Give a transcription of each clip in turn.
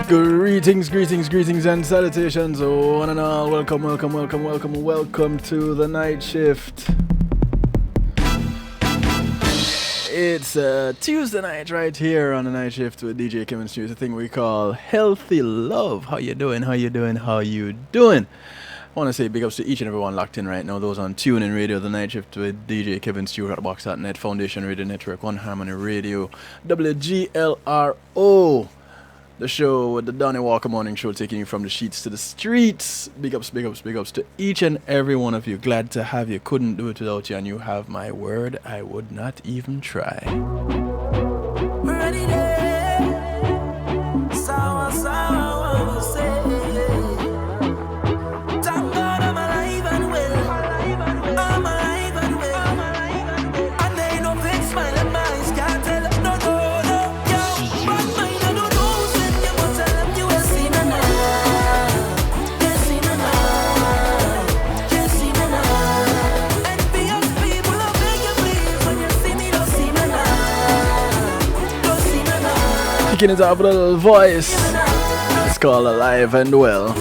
Greetings and salutations, one and all. Welcome to the night shift. It's Tuesday night right here on the night shift with DJ Kevin Stew. It's a thing we call Healthy Love. How you doing? I want to say big ups to each and everyone locked in right now. Those on TuneIn Radio, the night shift with DJ Kevin Stew, Hotbox.net, Foundation Radio Network, One Harmony Radio, WGLRO. The show with the Donnie Walker Morning Show, taking you from the sheets to the streets. Big ups to each and every one of you. Glad to have you. Couldn't do it without you, and you have my word. I would not even try. We're ready there. Sour, you say. Thank God I'm alive and well. I'm alive and well. And there ain't no fake smile and my eyes can't tell. No. Yo, bad mind, I don't know. Kicking it up with a little voice. It's called Alive and Well.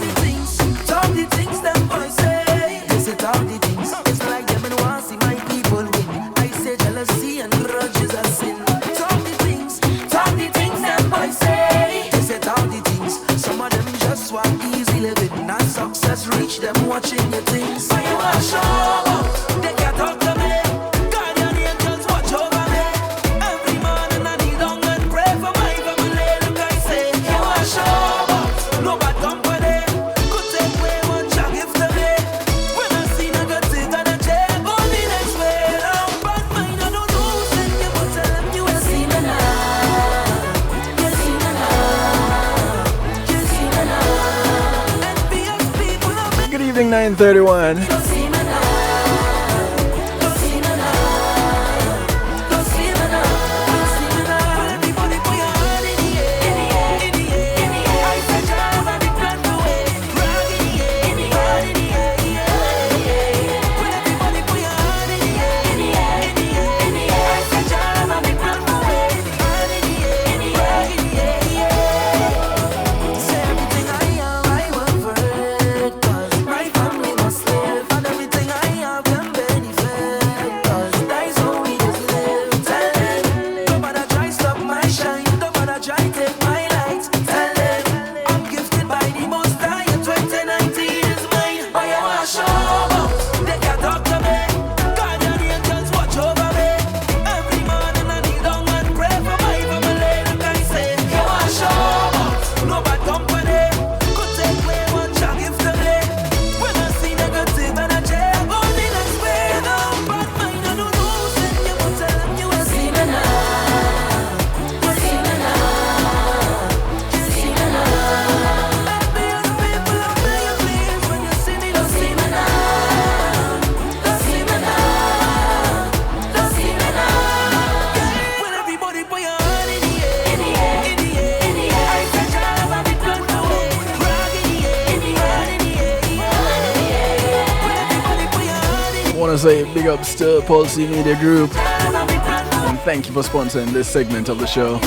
Reach them watching your things. I want to show. They can't talk to me. Guardian angels watch over me. Every morning I kneel down and pray for my family. Look, I say, you want to show. No bad company. Could take away one shot gift to me. When I see a good thing and a check on the next way. I'm bad mind, I don't know. Send you but tell them you will see me now. You see me now. You see me now. Good evening, 9:31. Say big ups to Pulse Media Group, and thank you for sponsoring this segment of the show.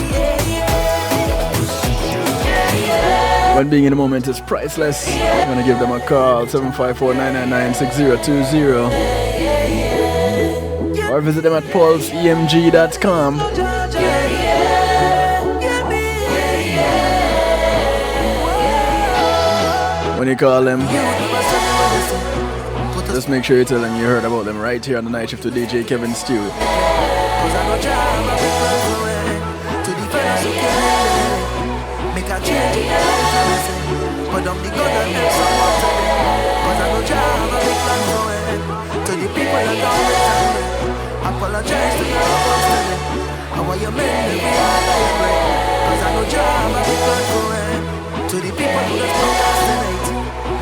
When being in the moment is priceless, I'm gonna give them a call, 754-999-6020, or visit them at pulseemg.com. When you call them, just make sure you tell them you heard about them right here on the night shift with DJ Kevin Stew.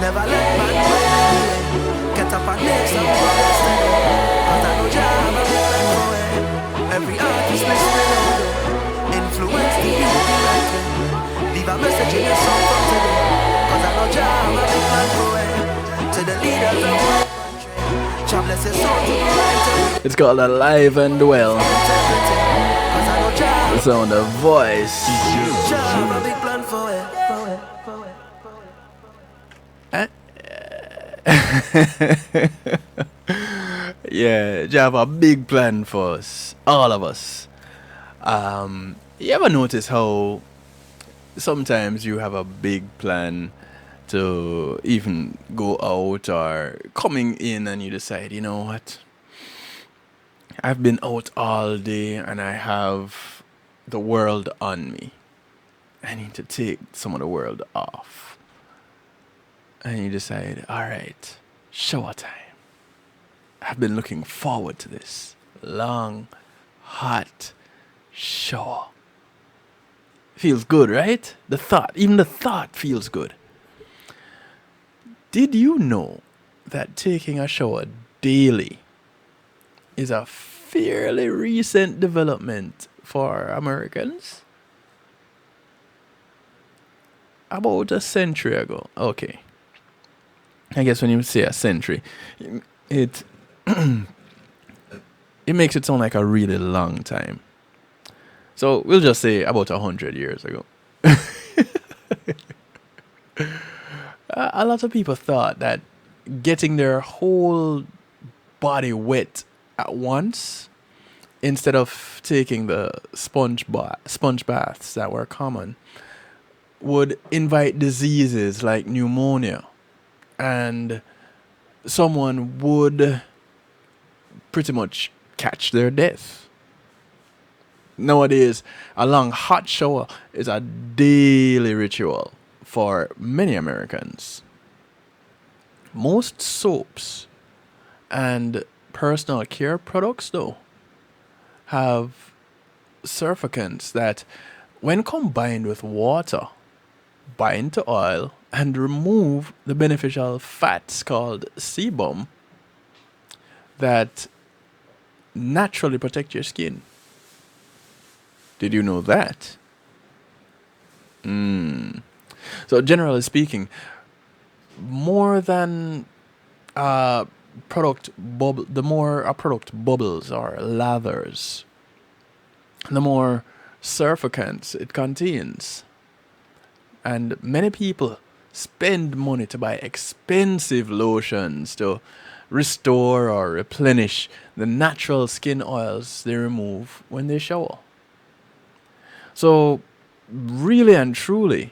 Never let man get up and make some progress today. Cause I know Jah have a big plan for it. Every artist listening out there, influence the youth directly. Leave a message in your song from today. Cause I know Jah have a big plan for it. To the leaders of our country, Jah bless your soul to the right. It's called Alive and Well. Cause I know Jah The sound of voice. Have a big plan for it. Yeah, you have a big plan for us, all of us. You ever notice how sometimes you have a big plan to even go out or coming in and you decide, you know what? I've been out all day and I have the world on me. I need to take some of the world off. And you decide, all right, shower time. I've been looking forward to this long, hot shower. Feels good, right? Even the thought feels good. Did you know that taking a shower daily is a fairly recent development for Americans? About a century ago. Okay. I guess when you say a century, it it makes it sound like a really long time. So we'll just say about 100 years ago. A lot of people thought that getting their whole body wet at once, instead of taking the sponge baths that were common, would invite diseases like pneumonia, and someone would pretty much catch their death. Nowadays, a long hot shower is a daily ritual for many Americans. Most soaps and personal care products, though, have surfactants that, when combined with water, bind to oil and remove the beneficial fats called sebum that naturally protect your skin. Did you know that? So generally speaking, more than the more a product bubbles or lathers, the more surfactants it contains. And many people spend money to buy expensive lotions to restore or replenish the natural skin oils they remove when they shower. So, really and truly,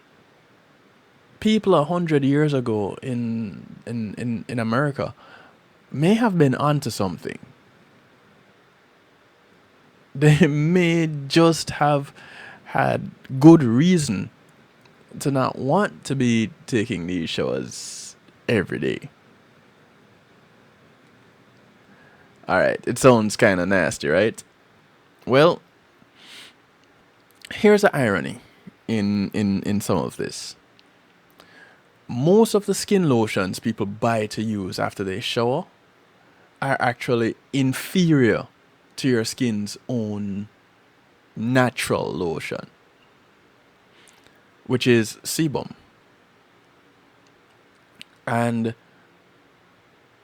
people 100 years ago in America may have been onto something. They may just have had good reason to not want to be taking these showers every day. Alright, it sounds kind of nasty, right? Well, here's the irony in some of this. Most of the skin lotions people buy to use after they shower are actually inferior to your skin's own natural lotion, which is sebum. And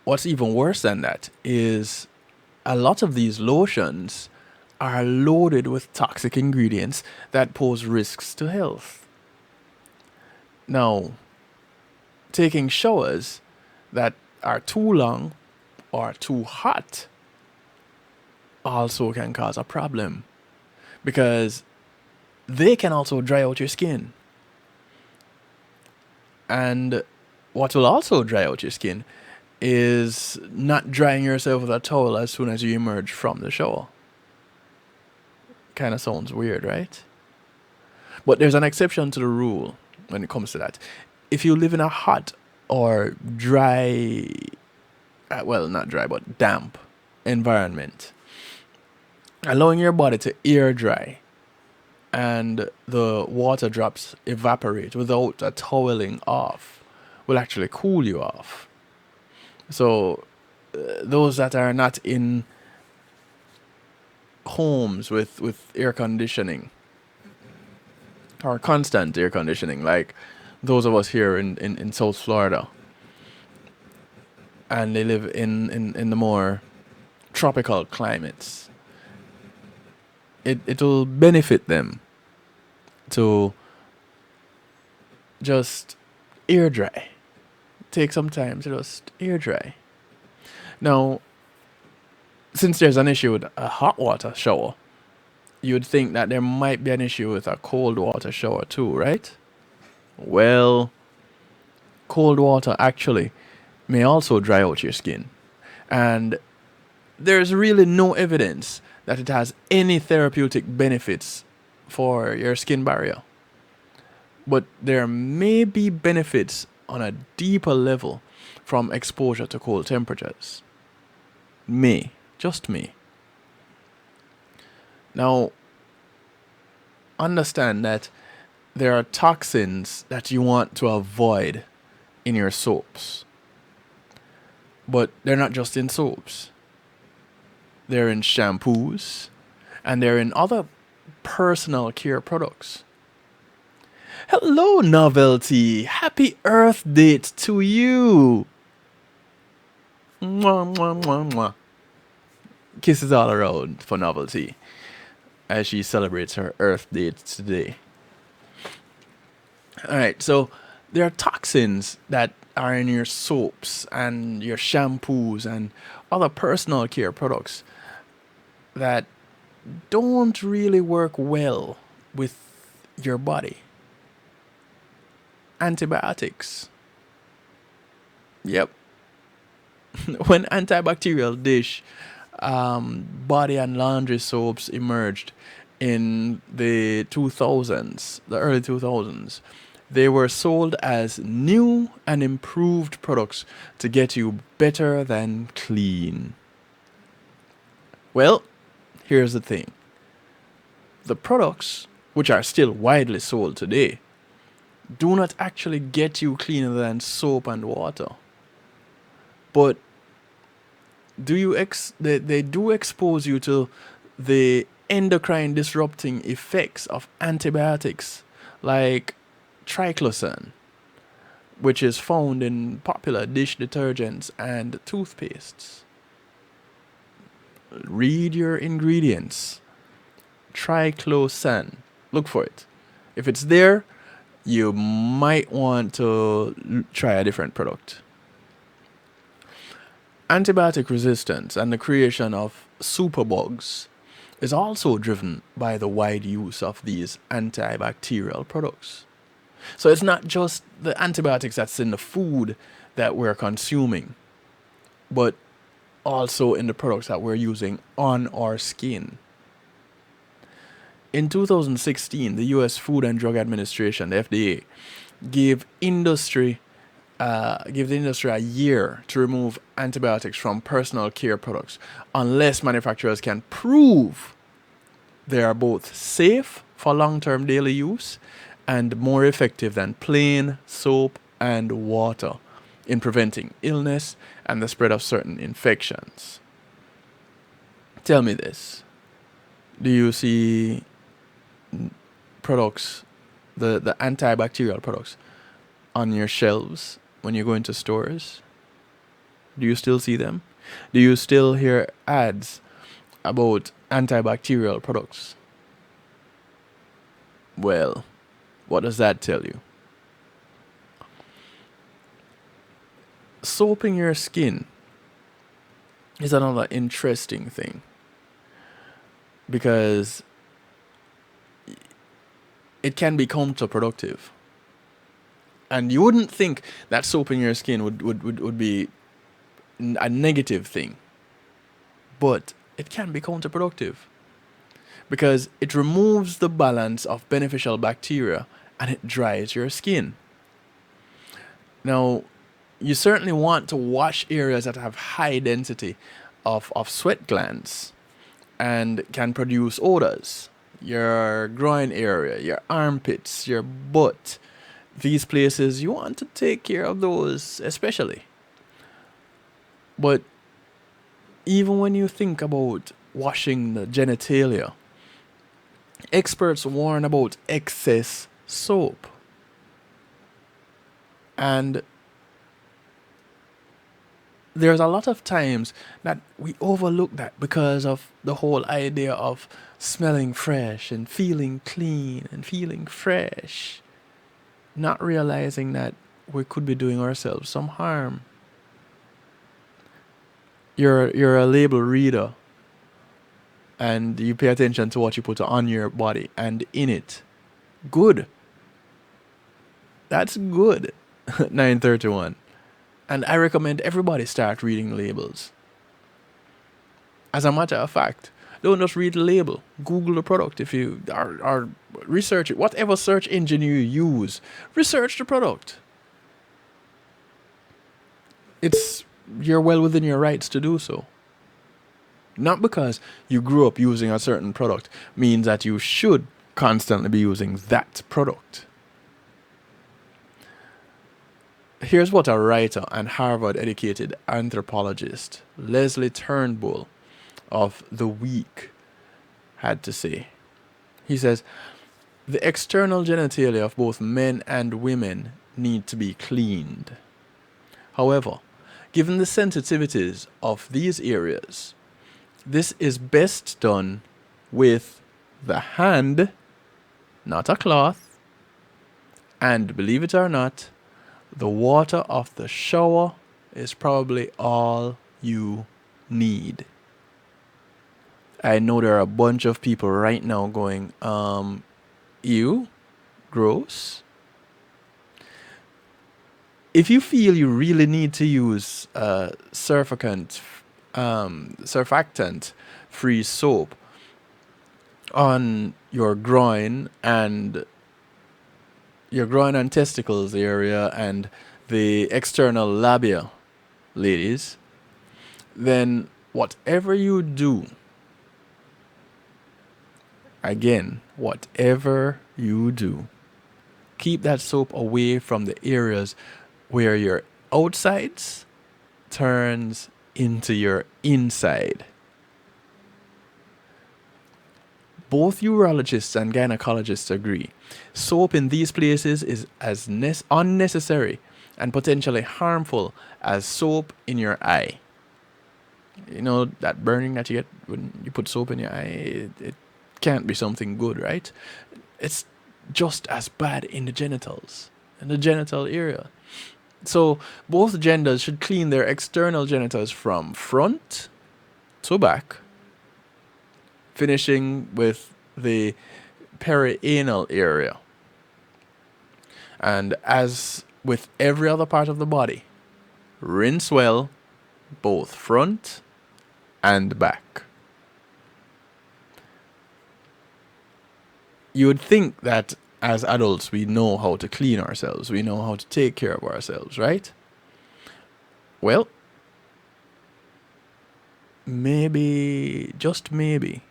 what's even worse than that is a lot of these lotions are loaded with toxic ingredients that pose risks to health. Now, taking showers that are too long or too hot also can cause a problem, because they can also dry out your skin. And what will also dry out your skin is not drying yourself with a towel as soon as you emerge from the shower. Kind of sounds weird, right? But there's an exception to the rule when it comes to that. If you live in a hot or dry, well, not dry, but damp environment, allowing your body to air dry and the water drops evaporate without a toweling off will actually cool you off. So those that are not in homes with air conditioning or constant air conditioning, like those of us here in South Florida, and they live in the more tropical climates, it will benefit them to just air dry. Take some time to just air dry. Now, since there's an issue with a hot water shower, you'd think that there might be an issue with a cold water shower too, right? Well, cold water actually may also dry out your skin. And there's really no evidence that it has any therapeutic benefits for your skin barrier. But there may be benefits on a deeper level from exposure to cold temperatures. Just me. Now, understand that there are toxins that you want to avoid in your soaps. But they're not just in soaps. They're in shampoos and they're in other personal care products. Hello, Novelty. Happy Earth Date to you. Mwah, mwah, mwah, mwah. Kisses all around for Novelty as she celebrates her Earth Date today. Alright, so there are toxins that are in your soaps and your shampoos and other personal care products that don't really work well with your body. Antibiotics. Yep. When antibacterial dish body and laundry soaps emerged in the 2000s, the early 2000s, they were sold as new and improved products to get you better than clean. Well, here's the thing. The products, which are still widely sold today, do not actually get you cleaner than soap and water. But they do expose you to the endocrine disrupting effects of antibiotics like triclosan, which is found in popular dish detergents and toothpastes. Read your ingredients. Triclosan. Look for it. If it's there, you might want to try a different product. Antibiotic resistance and the creation of superbugs is also driven by the wide use of these antibacterial products. So it's not just the antibiotics that's in the food that we're consuming, but also in the products that we're using on our skin. In 2016, the U.S. Food and Drug Administration, the FDA, gave the industry a year to remove antibiotics from personal care products unless manufacturers can prove they are both safe for long-term daily use and more effective than plain soap and water in preventing illness and the spread of certain infections. Tell me this. Do you see products, the antibacterial products, on your shelves when you go into stores? Do you still see them? Do you still hear ads about antibacterial products? Well, what does that tell you? Soaping your skin is another interesting thing because it can be counterproductive. And you wouldn't think that soaping your skin would be a negative thing. But it can be counterproductive because it removes the balance of beneficial bacteria and it dries your skin. Now, you certainly want to wash areas that have high density of sweat glands and can produce odors. Your groin area, your armpits, your butt. These places, you want to take care of those especially. But even when you think about washing the genitalia, experts warn about excess soap. And there's a lot of times that we overlook that because of the whole idea of smelling fresh and feeling clean and feeling fresh, not realizing that we could be doing ourselves some harm. You're a label reader, and you pay attention to what you put on your body and in it. Good. That's good. 931. And I recommend everybody start reading labels. As a matter of fact, don't just read the label. Google the product if you are research it. Whatever search engine you use, research the product. You're well within your rights to do so. Not because you grew up using a certain product means that you should constantly be using that product. Here's what a writer and Harvard-educated anthropologist Leslie Turnbull of The Week had to say. He says, the external genitalia of both men and women need to be cleaned. However, given the sensitivities of these areas, this is best done with the hand, not a cloth, and believe it or not, the water of the shower is probably all you need. I know there are a bunch of people right now going, ew, gross. If you feel you really need to use surfactant-free soap on your groin and testicles area and the external labia, ladies, then whatever you do, again, whatever you do, keep that soap away from the areas where your outsides turns into your inside. Both urologists and gynecologists agree. Soap in these places is as unnecessary and potentially harmful as soap in your eye. You know, that burning that you get when you put soap in your eye, it can't be something good, right? It's just as bad in the genitals, in the genital area. So both genders should clean their external genitals from front to back, finishing with the perianal area. And as with every other part of the body, rinse well both front and back. You would think that as adults we know how to clean ourselves, we know how to take care of ourselves, right? Well, maybe, just maybe,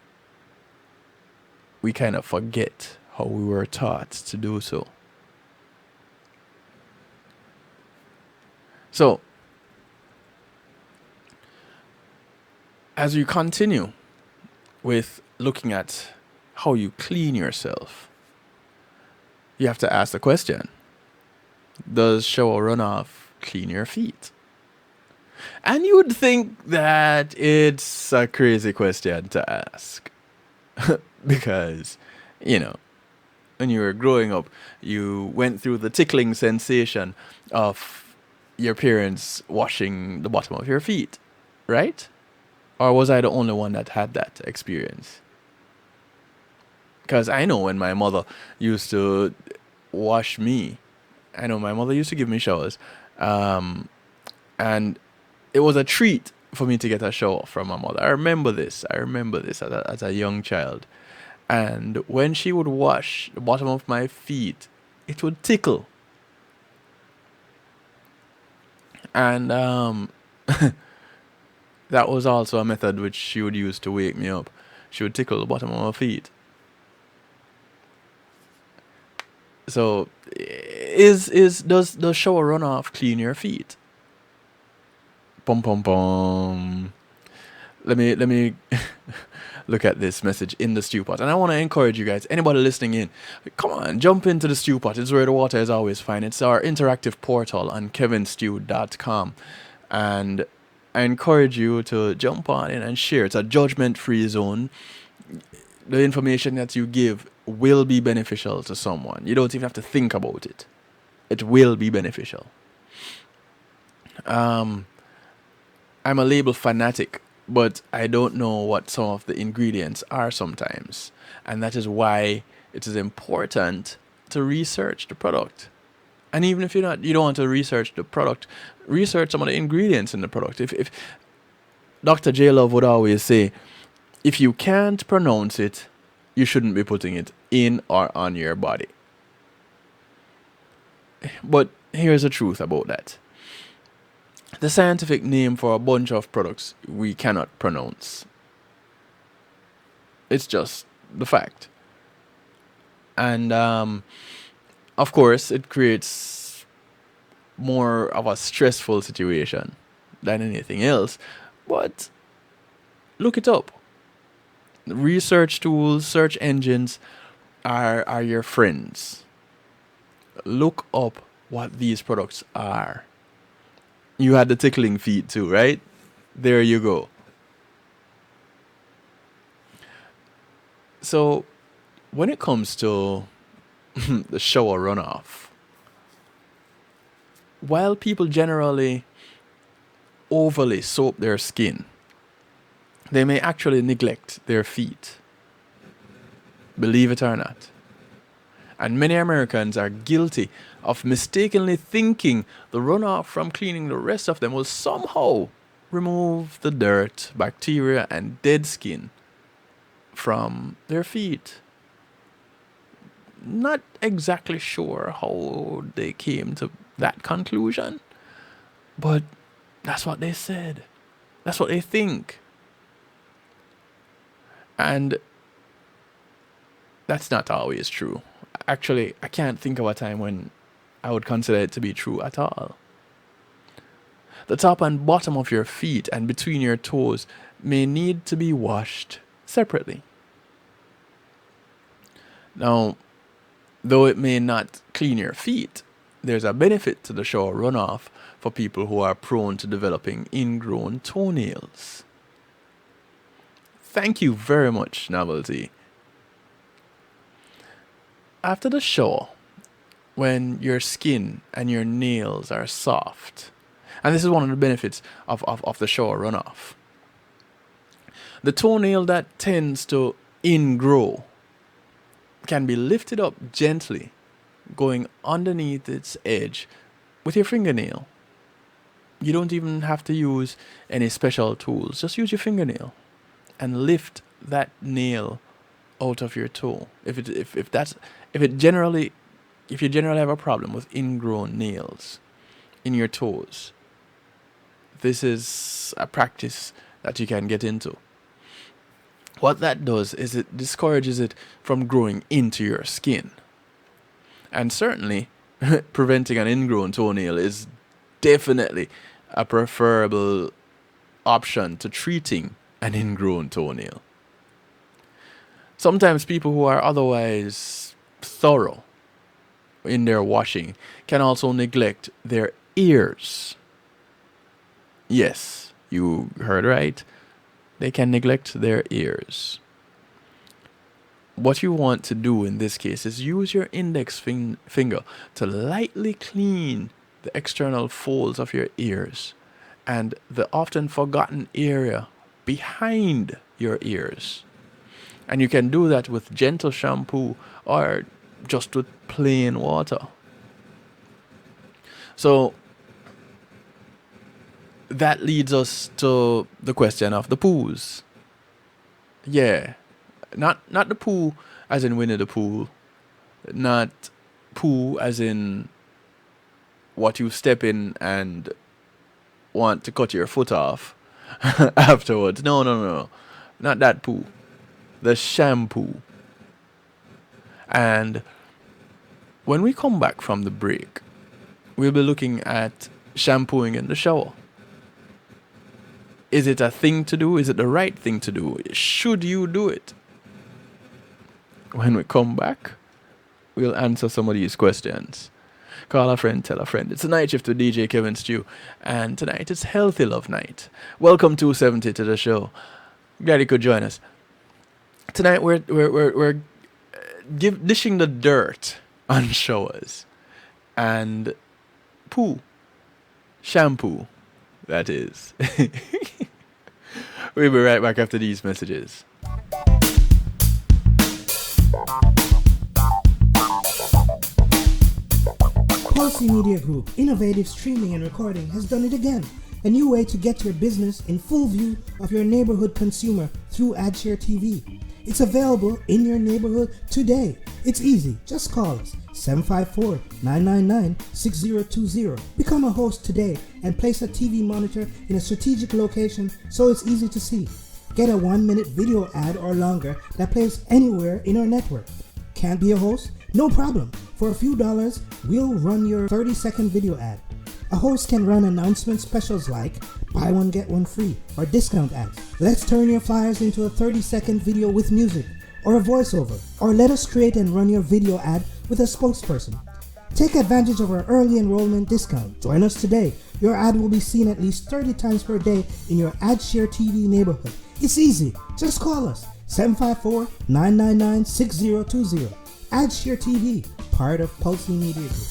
we kind of forget how we were taught to do so. So, as you continue with looking at how you clean yourself, you have to ask the question, does shower runoff clean your feet? And you would think that it's a crazy question to ask. Because, you know, when you were growing up, you went through the tickling sensation of your parents washing the bottom of your feet, right? Or was I the only one that had that experience? Because I know when my mother used to wash me, I know my mother used to give me showers, and it was a treat for me to get a shower from my mother. I remember this as a young child. And when she would wash the bottom of my feet, it would tickle. And that was also a method which she would use to wake me up. She would tickle the bottom of my feet. So, does shower runoff clean your feet? Pum pum pum. Let me look at this message in the stew pot, and I want to encourage you guys. Anybody listening in, come on, jump into the stew pot. It's where the water is always fine. It's our interactive portal on kevinstew.com, and I encourage you to jump on in and share. It's a judgment-free zone. the information that you give will be beneficial to someone. You don't even have to think about it. It will be beneficial. I'm a label fanatic, but I don't know what some of the ingredients are sometimes. And that is why it is important to research the product. And even if you don't want to research the product, research some of the ingredients in the product. If Dr. J Love would always say, if you can't pronounce it, you shouldn't be putting it in or on your body. But here's the truth about that. The scientific name for a bunch of products we cannot pronounce. It's just the fact. And of course, it creates more of a stressful situation than anything else. But look it up. Research tools, search engines are your friends. Look up what these products are. You had the tickling feet too, right? There you go. So, when it comes to the shower runoff, while people generally overly soap their skin, they may actually neglect their feet. Believe it or not. And many Americans are guilty of mistakenly thinking the runoff from cleaning the rest of them will somehow remove the dirt, bacteria, and dead skin from their feet. Not exactly sure how they came to that conclusion, but that's what they said. That's what they think. And that's not always true. Actually, I can't think of a time when I would consider it to be true at all. The top and bottom of your feet and between your toes may need to be washed separately. Now, though it may not clean your feet, there's a benefit to the shower runoff for people who are prone to developing ingrown toenails. Thank you very much, Novelty. After the shower, when your skin and your nails are soft, and this is one of the benefits of the shower runoff, the toenail that tends to ingrow can be lifted up gently, going underneath its edge with your fingernail. You don't even have to use any special tools. Just use your fingernail and lift that nail out of your toe. If you generally have a problem with ingrown nails in your toes, this is a practice that you can get into. What that does is it discourages it from growing into your skin. And certainly, preventing an ingrown toenail is definitely a preferable option to treating an ingrown toenail. Sometimes people who are otherwise thorough in their washing can also neglect their ears. Yes, you heard right. They can neglect their ears. What you want to do in this case is use your index finger to lightly clean the external folds of your ears and the often forgotten area behind your ears. And you can do that with gentle shampoo or just with plain water. So that leads us to the question of the poos. Yeah, not the poo as in Winnie the Pooh, not poo as in what you step in and want to cut your foot off afterwards. No, not that poo. The shampoo. And when we come back from the break, we'll be looking at shampooing in the shower. Is it a thing to do? Is it the right thing to do? Should you do it? When we come back, we'll answer some of these questions. Call a friend, tell a friend. It's a night shift with DJ Kevin Stew, and tonight it's Healthy Love Night. Welcome 270 to the show. Glad you could join us. Tonight we're dishing the dirt on showers and shampoo. That is. We'll be right back after these messages. Policy Media Group, innovative streaming and recording, has done it again. A new way to get your business in full view of your neighborhood consumer through AdShare TV. It's available in your neighborhood today. It's easy. Just call us 754-999-6020. Become a host today and place a TV monitor in a strategic location so it's easy to see. Get a 1-minute video ad or longer that plays anywhere in our network. Can't be a host? No problem. For a few dollars, we'll run your 30-second video ad. A host can run announcement specials like buy one get one free or discount ads. Let's turn your flyers into a 30-second video with music or a voiceover, or let us create and run your video ad with a spokesperson. Take advantage of our early enrollment discount. Join us today. Your ad will be seen at least 30 times per day in your AdShare TV neighborhood. It's easy. Just call us 754-999-6020. AdShare TV, part of Policy Media Group.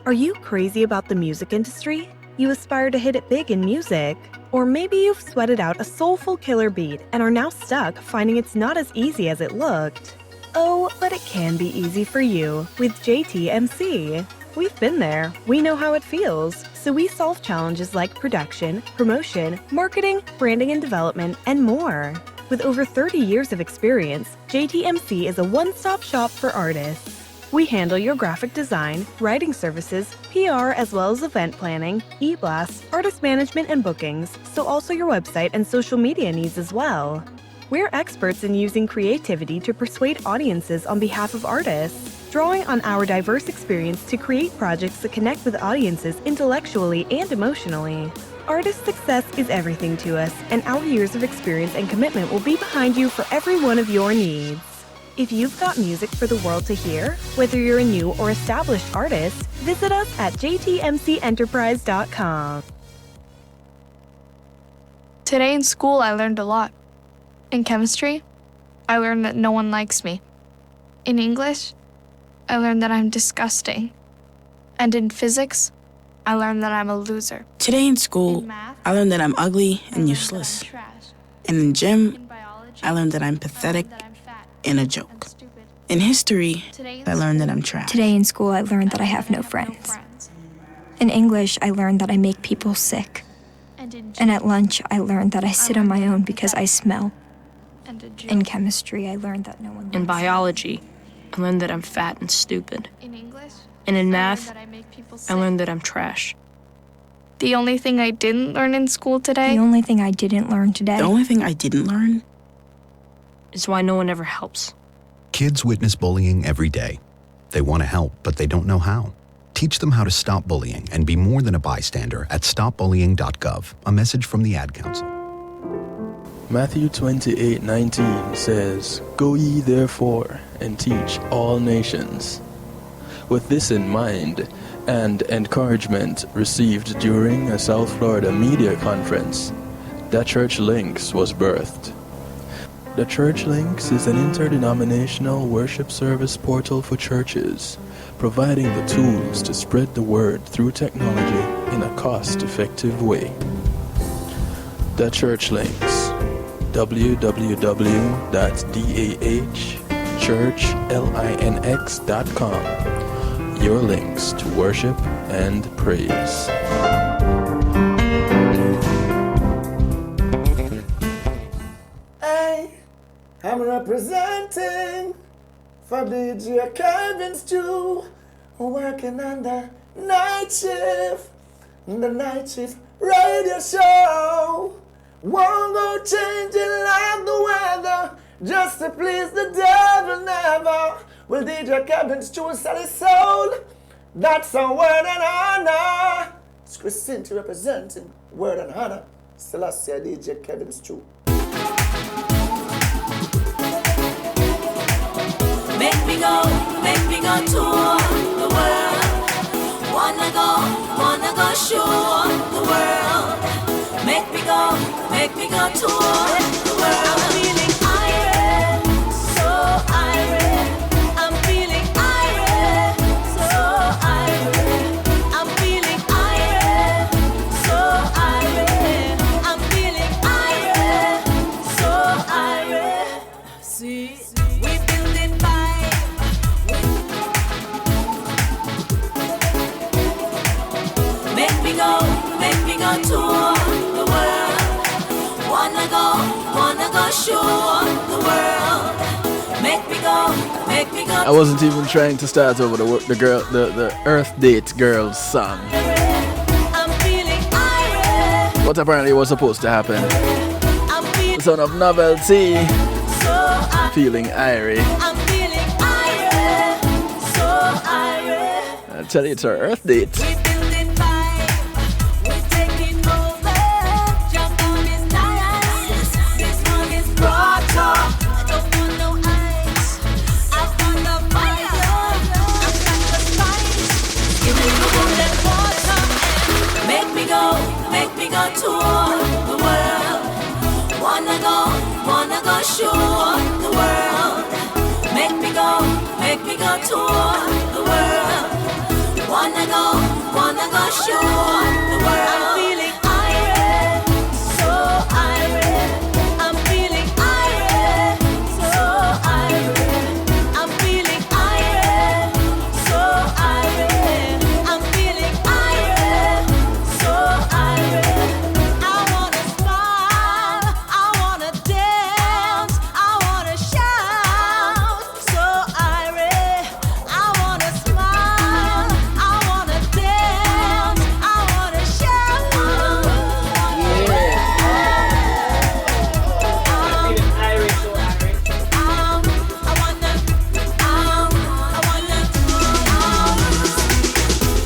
Are you crazy about the music industry? You aspire to hit it big in music? Or maybe you've sweated out a soulful killer beat and are now stuck finding it's not as easy as it looked. Oh, but it can be easy for you with JTMC. We've been there. We know how it feels. So we solve challenges like production, promotion, marketing, branding and development, and more. With over 30 years of experience, JTMC is a one-stop shop for artists. We handle your graphic design, writing services, PR, as well as event planning, e-blasts, artist management, and bookings, so also your website and social media needs as well. We're experts in using creativity to persuade audiences on behalf of artists, drawing on our diverse experience to create projects that connect with audiences intellectually and emotionally. Artist success is everything to us, and our years of experience and commitment will be behind you for every one of your needs. If you've got music for the world to hear, whether you're a new or established artist, visit us at jtmcenterprise.com. Today in school, I learned a lot. In chemistry, I learned that no one likes me. In English, I learned that I'm disgusting. And in physics, I learned that I'm a loser. Today in school, In math, I learned that I'm ugly I and learned useless. that I'm trash. And in gym, In biology, I learned that I'm I pathetic learned that I'm fat and a and joke. stupid. In history, Today in I learned that school, I'm trash. Today in school, I learned that I have no friends. In English, I learned that I make people sick. And in And at lunch, I learned that I sit on my own because I smell. and a joke. In chemistry, I learned that no one In likes me. biology, I learned that I'm fat and stupid. In English, And in I math, learned that I make people I sick. learned that I'm trash. The only thing I didn't learn in school today The only thing I didn't learn today. The only thing I didn't learn, Is why no one ever helps. Kids witness bullying every day. They want to help, but they don't know how. Teach them how to stop bullying and be more than a bystander at stopbullying.gov. A message from the Ad Council. Matthew 28:19 says, "Go ye therefore and teach all nations." With this in mind and encouragement received during a South Florida media conference, The Church Links was birthed. The Church Links is an interdenominational worship service portal for churches, providing the tools to spread the word through technology in a cost-effective way. The Church Links, www.dahchurchlinx.com. Your links to worship and praise. I'm representing for DJ Kevin's Jew, working on the night shift radio show. Won't go changing like the weather, just to please the devil. Never will DJ Kevin's true sell his soul. That's a word and honor. It's Christine representing word and honor. Selassie DJ Kevin's true. Make me go tour the world. Wanna go show the world. Make me go tour the world. I'm feeling irate, so irate. I'm feeling irate, so irate. I'm feeling irate, so irate. I'm feeling irate, so irate. See, we building vibe. Make me go tour the world. Wanna go show the world. Make me go. I wasn't even trying to start over the Earth Date Girls song. I'm feeling irate. What apparently was supposed to happen. I'm feeling The son of Novelty, so irate. feeling irie. I'm feeling irate, so irate. I tell you, it's our Earth Date. We building vibe, we taking over. Jump on this nice. This one is brought up. I don't want no ice. I want the fire. I got the spice. Give me the that water. Make me go tour the world. Wanna go show the world. Make me go tour the world. Wanna go show the world. I'm feeling irate, so irate. I'm feeling irate, so irate. I'm feeling irate, so irate. I'm feeling irate, so irate. I wanna smile, I wanna dance, I wanna shout, so irate. I wanna smile, I wanna dance, I wanna shout.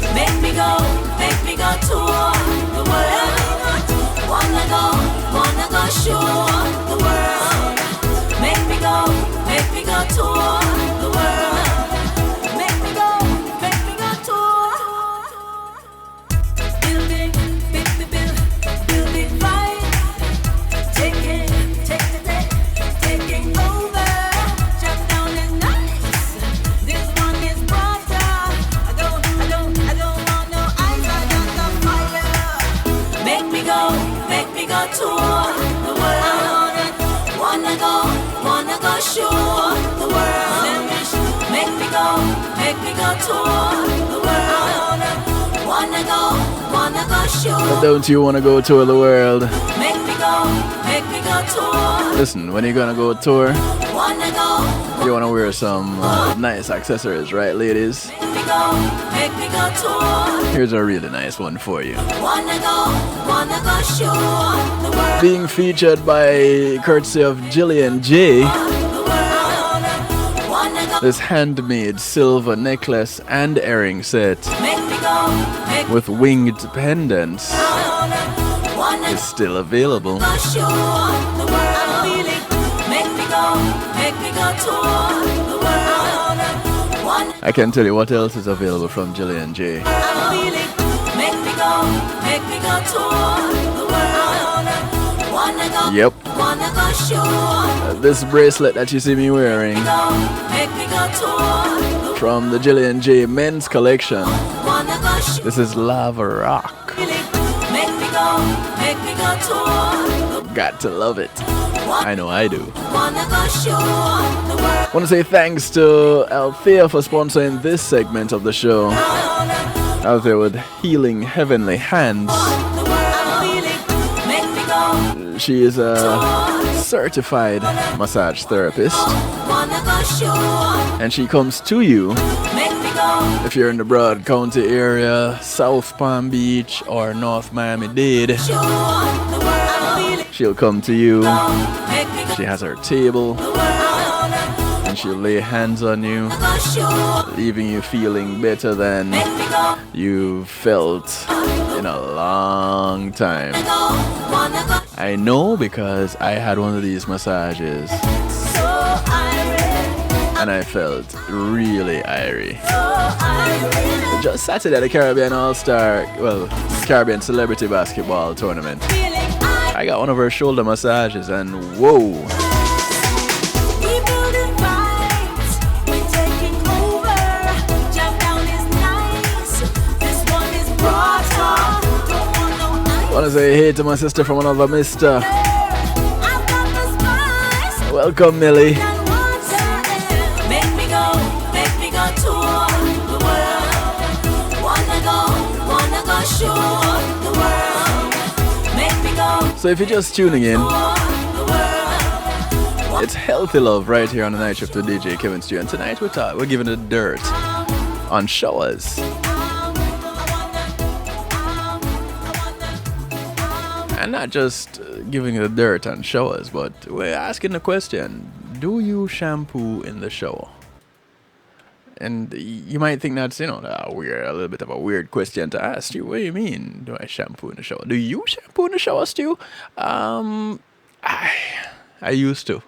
Make me go tour the world. Wanna go show the world. Make me go tour the world. Make me go tour. Building vibe. Taking over. Shut down is nice. This one is brighter. I don't want no ice. I got the fire. Make me go tour the world. Wanna go show the world. Make me go tour the world. Wanna go show. But don't you want to go tour the world? Make me go tour. Listen, when you're gonna go tour, Wanna go. you want to wear some nice accessories, right, ladies? Make me go tour. Here's a really nice one for you. Wanna go show the world. Being featured by courtesy of Jillian J. Wanna go. This handmade silver necklace and earring set Make me go. with winged pendants Wanna is still available. go show the world. I'm feeling. Make me go tour the world. I can tell you what else is available from Jillian J. I'm feeling. Make me go tour the world. Wanna go. Yep. Wanna go show. This bracelet that you see me wearing Make me go tour. from the Jillian J men's collection. Wanna go show. This is Lava Rock. Make me go tour. Got to love it. I know I do. Wanna go show the world. Want to say thanks to Althea for sponsoring this segment of the show. Out there with Healing Heavenly Hands. The world. I'm feeling. Make me go. She is a certified massage therapist, Wanna go show. and she comes to you Make me go If you're in the Broad County area, South Palm Beach, or North Miami-Dade, she'll come to you. She has her table, and she'll lay hands on you, leaving you feeling better than you've felt in a long time. I know because I had one of these massages and I felt really irie. Just Saturday at the Caribbean All-Star, Caribbean Celebrity Basketball Tournament, I got one of her shoulder massages and whoa. I want to say hey to my sister from another mister. Welcome, Millie. So if you're just tuning in, it's Healthy Love right here on the Night Shift with DJ Kevin Stew. And tonight we're giving the dirt on showers. And not just giving the dirt on showers, but we're asking the question, do you shampoo in the shower? And you might think that's, a little bit of a weird question to ask you. What do you mean, do I shampoo in the shower? Do you shampoo in the shower, Stu? I used to.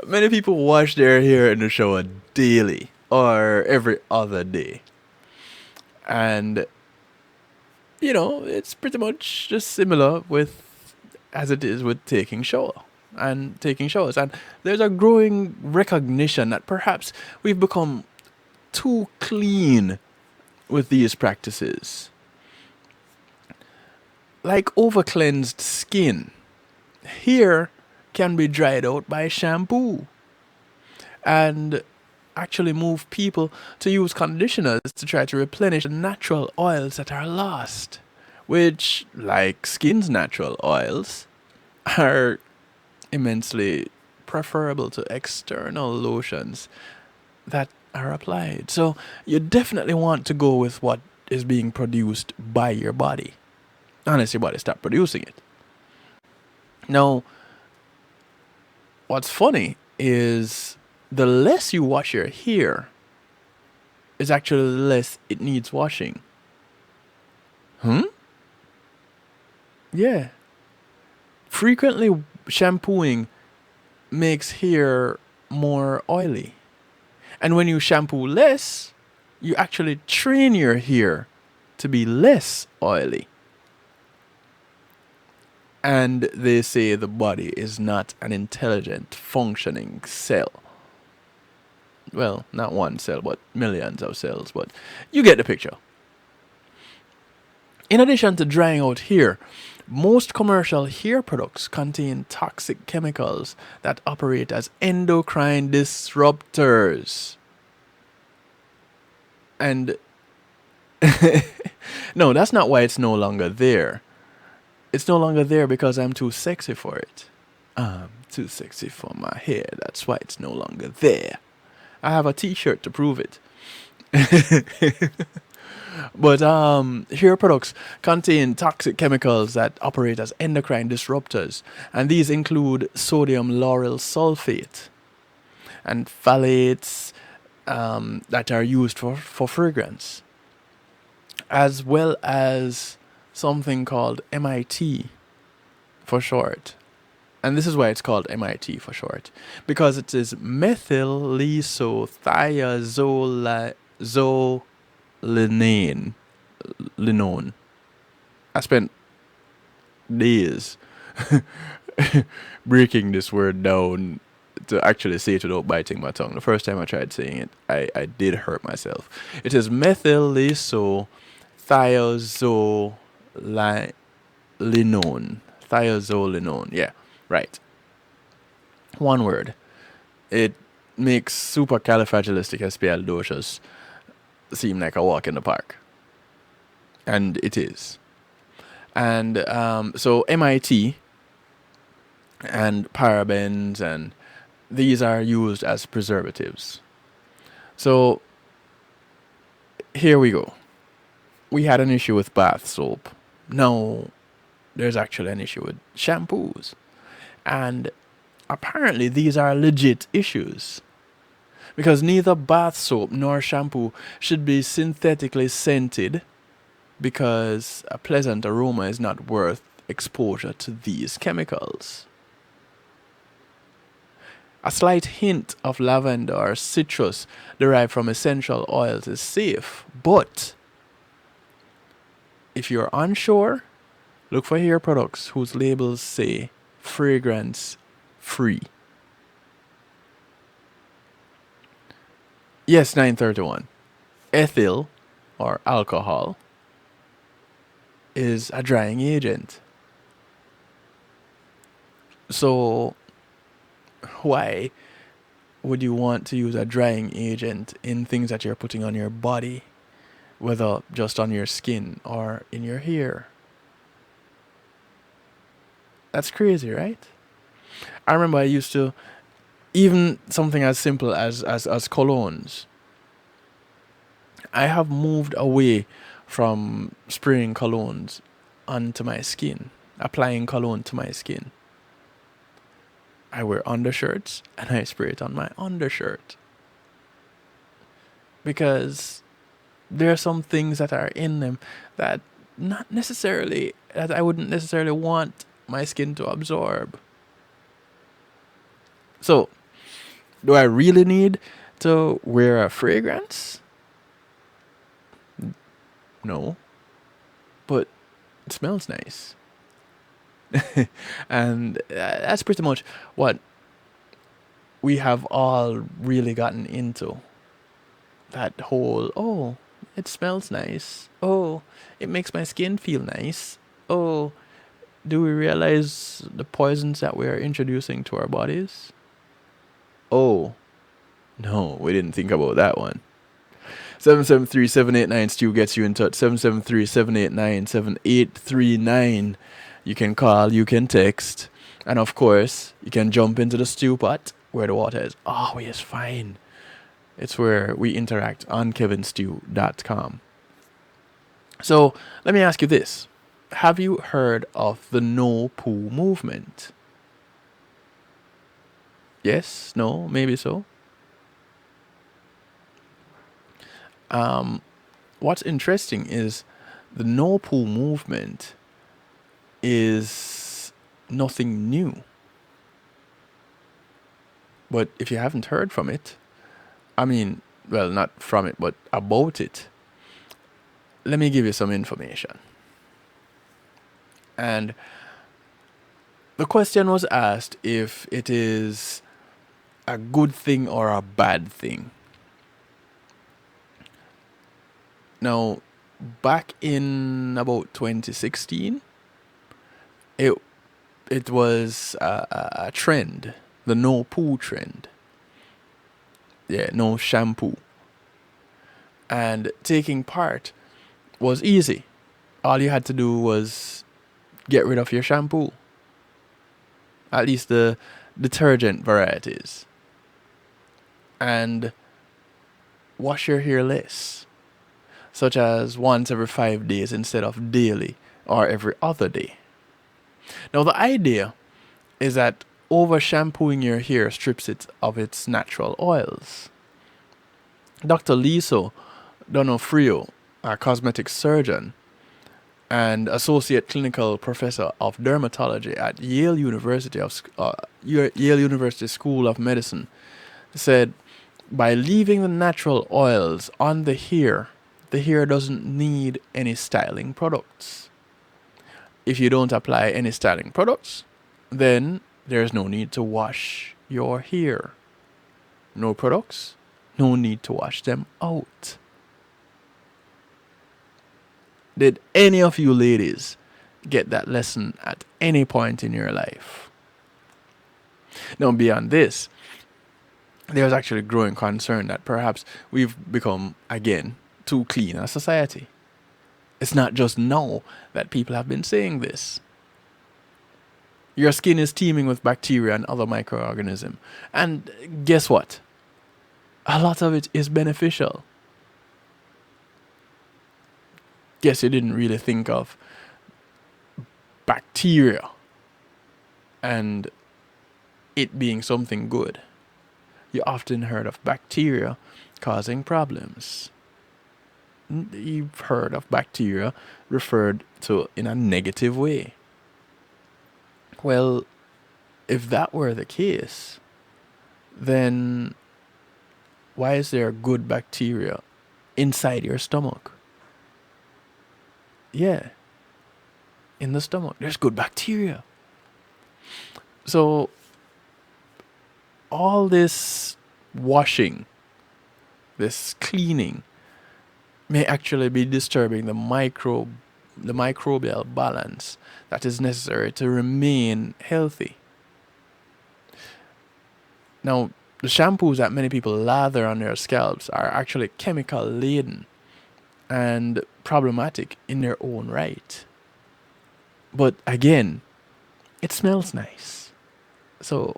Many people wash their hair in the shower daily or every other day. And, it's pretty much just similar as it is with taking showers. And there's a growing recognition that perhaps we've become too clean with these practices. Like over-cleansed skin, hair can be dried out by shampoo and actually move people to use conditioners to try to replenish the natural oils that are lost, which, like skin's natural oils, are immensely preferable to external lotions that are applied. So you definitely want to go with what is being produced by your body, unless your body stops producing it. Now, what's funny is the less you wash your hair is actually the less it needs washing. Yeah. Frequently shampooing makes hair more oily. And when you shampoo less, you actually train your hair to be less oily. And they say the body is not an intelligent, functioning cell. Well, not one cell, but millions of cells, but you get the picture. In addition to drying out hair, most commercial hair products contain toxic chemicals that operate as endocrine disruptors. And no, that's not why it's no longer there. It's no longer there because I'm too sexy for it. I'm too sexy for my hair. That's why it's no longer there. I have a t-shirt to prove it. But hair products contain toxic chemicals that operate as endocrine disruptors. And these include sodium lauryl sulfate and phthalates that are used for fragrance, as well as something called MIT for short. And this is why it's called MIT for short, because it is methyllisothiazolinone. I spent days breaking this word down to actually say it without biting my tongue. The first time I tried saying it, I did hurt myself. It is methyllisothiazolinone. Yeah, right. One word. It makes supercalifragilisticexpialidocious seem like a walk in the park. And it is. And so MIT and parabens and these are used as preservatives. So here we go. We had an issue with bath soap. Now there's actually an issue with shampoos. And apparently these are legit issues. Because neither bath soap nor shampoo should be synthetically scented, because a pleasant aroma is not worth exposure to these chemicals. A slight hint of lavender or citrus derived from essential oils is safe, but if you're unsure, look for hair products whose labels say fragrance free. Yes, 931. Ethyl, or alcohol, is a drying agent. So why would you want to use a drying agent in things that you're putting on your body, whether just on your skin or in your hair? That's crazy, right? I remember I used to, even something as simple as colognes. I have moved away from spraying colognes onto my skin, applying cologne to my skin. I wear undershirts and I spray it on my undershirt. Because there are some things that are in them that I wouldn't necessarily want my skin to absorb. So, do I really need to wear a fragrance? No. But it smells nice. And that's pretty much what we have all really gotten into. That whole, oh, it smells nice. Oh, it makes my skin feel nice. Oh, do we realize the poisons that we are introducing to our bodies? Oh, no, we didn't think about that one. 773-789-STEW gets you in touch. 773-789-7839. You can call, you can text, and of course, you can jump into the stew pot where the water is always fine. It's where we interact on kevinstew.com. So, let me ask you this. Have you heard of the no poo movement? Yes? No? Maybe so? What's interesting is the no poo movement is nothing new. But if you haven't heard from it, not from it, but about it, let me give you some information. And the question was asked if it is a good thing or a bad thing. Now, back in about 2016, it was a trend, the no poo trend. Yeah, no shampoo. And taking part was easy. All you had to do was get rid of your shampoo. At least the detergent varieties. And wash your hair less. Such as once every 5 days instead of daily or every other day. Now the idea is that over shampooing your hair strips it of its natural oils. Dr. Liso Donofrio, a cosmetic surgeon and associate clinical professor of dermatology at Yale University School of Medicine, said by leaving the natural oils on the hair doesn't need any styling products. If you don't apply any styling products, then there's no need to wash your hair. No products, no need to wash them out. Did any of you ladies get that lesson at any point in your life? Now, beyond this, there's actually growing concern that perhaps we've become, again, too clean a society. It's not just now that people have been saying this. Your skin is teeming with bacteria and other microorganisms. And guess what? A lot of it is beneficial. Guess you didn't really think of bacteria and it being something good. You often heard of bacteria causing problems. You've heard of bacteria referred to in a negative way. Well, if that were the case, then why is there good bacteria inside your stomach? Yeah, in the stomach, there's good bacteria. So, all this washing, this cleaning, may actually be disturbing the microbial balance that is necessary to remain healthy. Now, the shampoos that many people lather on their scalps are actually chemical laden and problematic in their own right. But again, it smells nice. So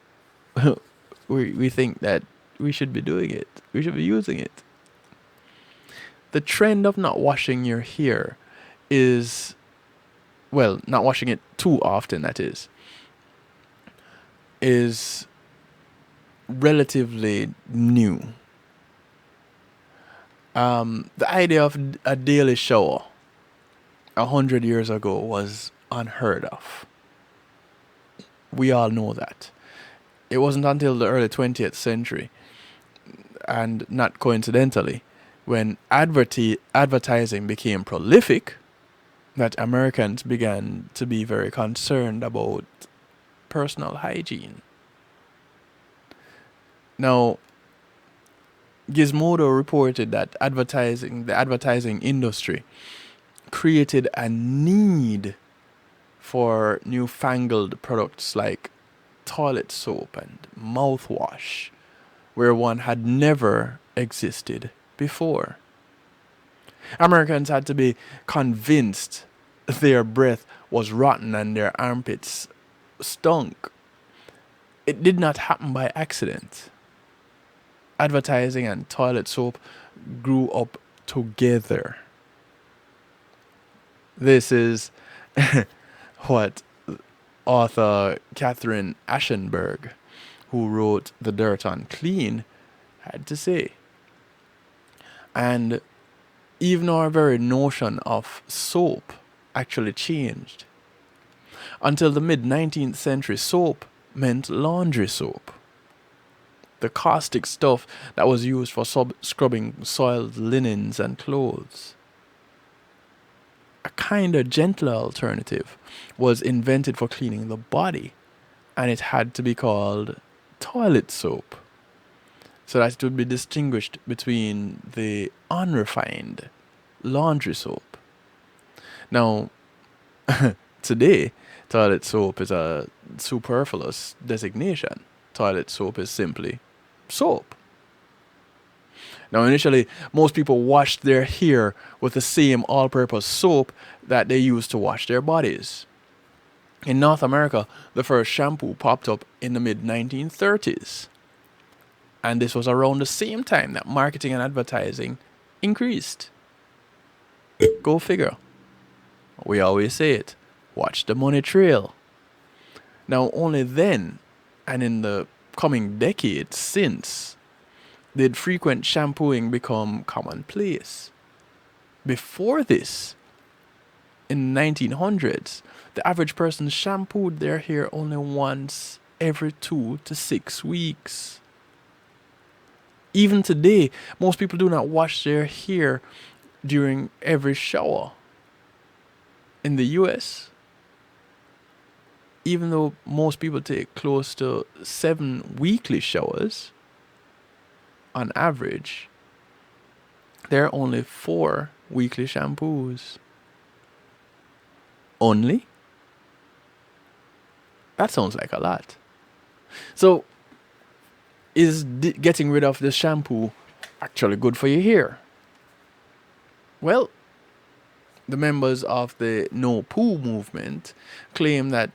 we think that we should be doing it. We should be using it. The trend of not washing your hair is, well, not washing it too often, that is relatively new. The idea of a daily shower 100 years ago was unheard of. We all know that. It wasn't until the early 20th century, and not coincidentally, when advertising became prolific, that Americans began to be very concerned about personal hygiene. Now, Gizmodo reported that the advertising industry created a need for newfangled products like toilet soap and mouthwash, where one had never existed before. Americans had to be convinced their breath was rotten and their armpits stunk. It did not happen by accident. Advertising and toilet soap grew up together. This is what author Catherine Aschenberg, who wrote The Dirt on Clean, had to say. And even our very notion of soap actually changed. Until the mid-19th century, soap meant laundry soap. The caustic stuff that was used for scrubbing soiled linens and clothes. A kinder, gentler alternative was invented for cleaning the body, and it had to be called toilet soap, so that it would be distinguished between the unrefined laundry soap. Now, today, toilet soap is a superfluous designation. Toilet soap is simply soap. Now, initially, most people washed their hair with the same all-purpose soap that they used to wash their bodies. In North America, the first shampoo popped up in the mid-1930s. And this was around the same time that marketing and advertising increased. Go figure. We always say it. Watch the money trail. Now, only then, and in the coming decades since, did frequent shampooing become commonplace. Before this, in the 1900s, the average person shampooed their hair only once every 2 to 6 weeks. Even today, most people do not wash their hair during every shower. In the US, even though most people take close to 7 weekly showers, on average, there are only 4 weekly shampoos. Only? That sounds like a lot. So, is getting rid of the shampoo actually good for your hair? Well, the members of the No Poo movement claim that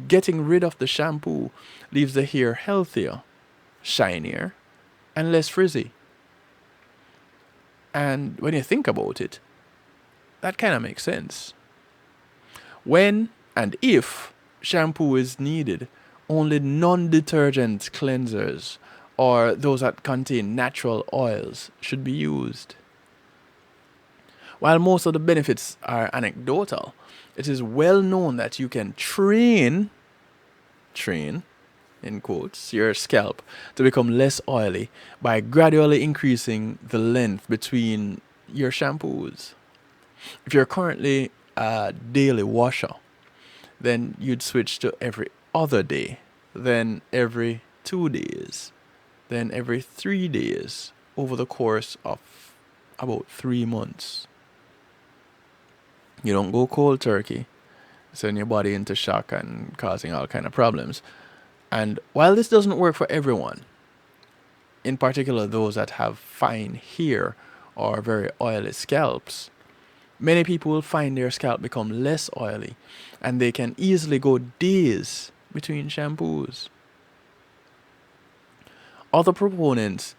Getting rid of the shampoo leaves the hair healthier, shinier, and less frizzy. And when you think about it, that kind of makes sense. When and if shampoo is needed, only non-detergent cleansers or those that contain natural oils should be used. While most of the benefits are anecdotal, it is well known that you can train, in quotes, your scalp to become less oily by gradually increasing the length between your shampoos. If you're currently a daily washer, then you'd switch to every other day, then every 2 days, then every 3 days over the course of about 3 months. You don't go cold turkey, send your body into shock and causing all kind of problems. And while this doesn't work for everyone, in particular those that have fine hair or very oily scalps, many people will find their scalp become less oily and they can easily go days between shampoos. Other proponents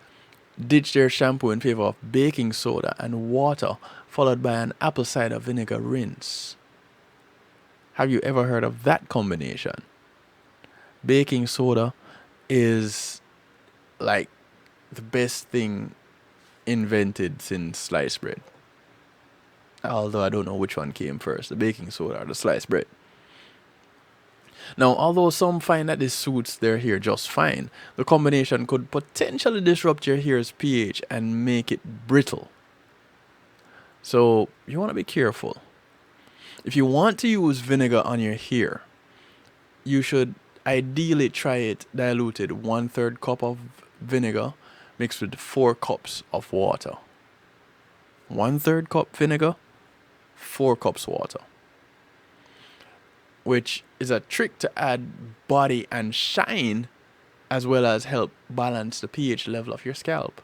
ditch their shampoo in favor of baking soda and water, followed by an apple cider vinegar rinse. Have you ever heard of that combination? Baking soda is like the best thing invented since sliced bread. Although I don't know which one came first, the baking soda or the sliced bread. Now, although some find that this suits their hair just fine, the combination could potentially disrupt your hair's pH and make it brittle. So, you want to be careful. If you want to use vinegar on your hair, you should ideally try it diluted 1/3 cup of vinegar mixed with 4 cups of water. 1/3 cup vinegar, 4 cups water. Which is a trick to add body and shine as well as help balance the pH level of your scalp.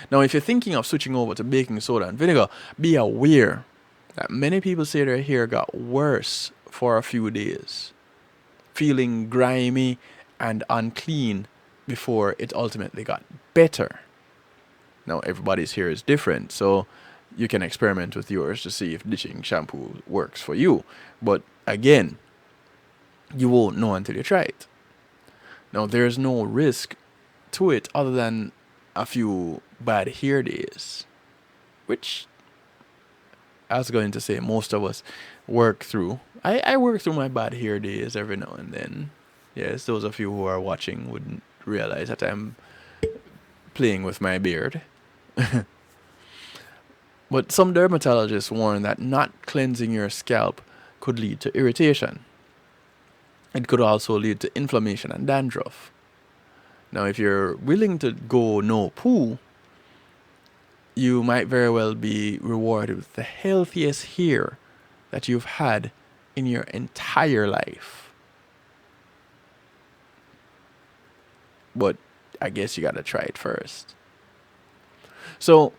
Now, if you're thinking of switching over to baking soda and vinegar, be aware that many people say their hair got worse for a few days, feeling grimy and unclean before it ultimately got better. Now, everybody's hair is different, so you can experiment with yours to see if ditching shampoo works for you. But again, you won't know until you try it. Now, there's no risk to it other than a few bad hair days, which I was going to say most of us work through. I work through my bad hair days every now and then. Yes, those of you who are watching wouldn't realize that I'm playing with my beard. But some dermatologists warn that not cleansing your scalp could lead to irritation. It could also lead to inflammation and dandruff. Now, if you're willing to go no poo, you might very well be rewarded with the healthiest hair that you've had in your entire life. But I guess you gotta try it first. So,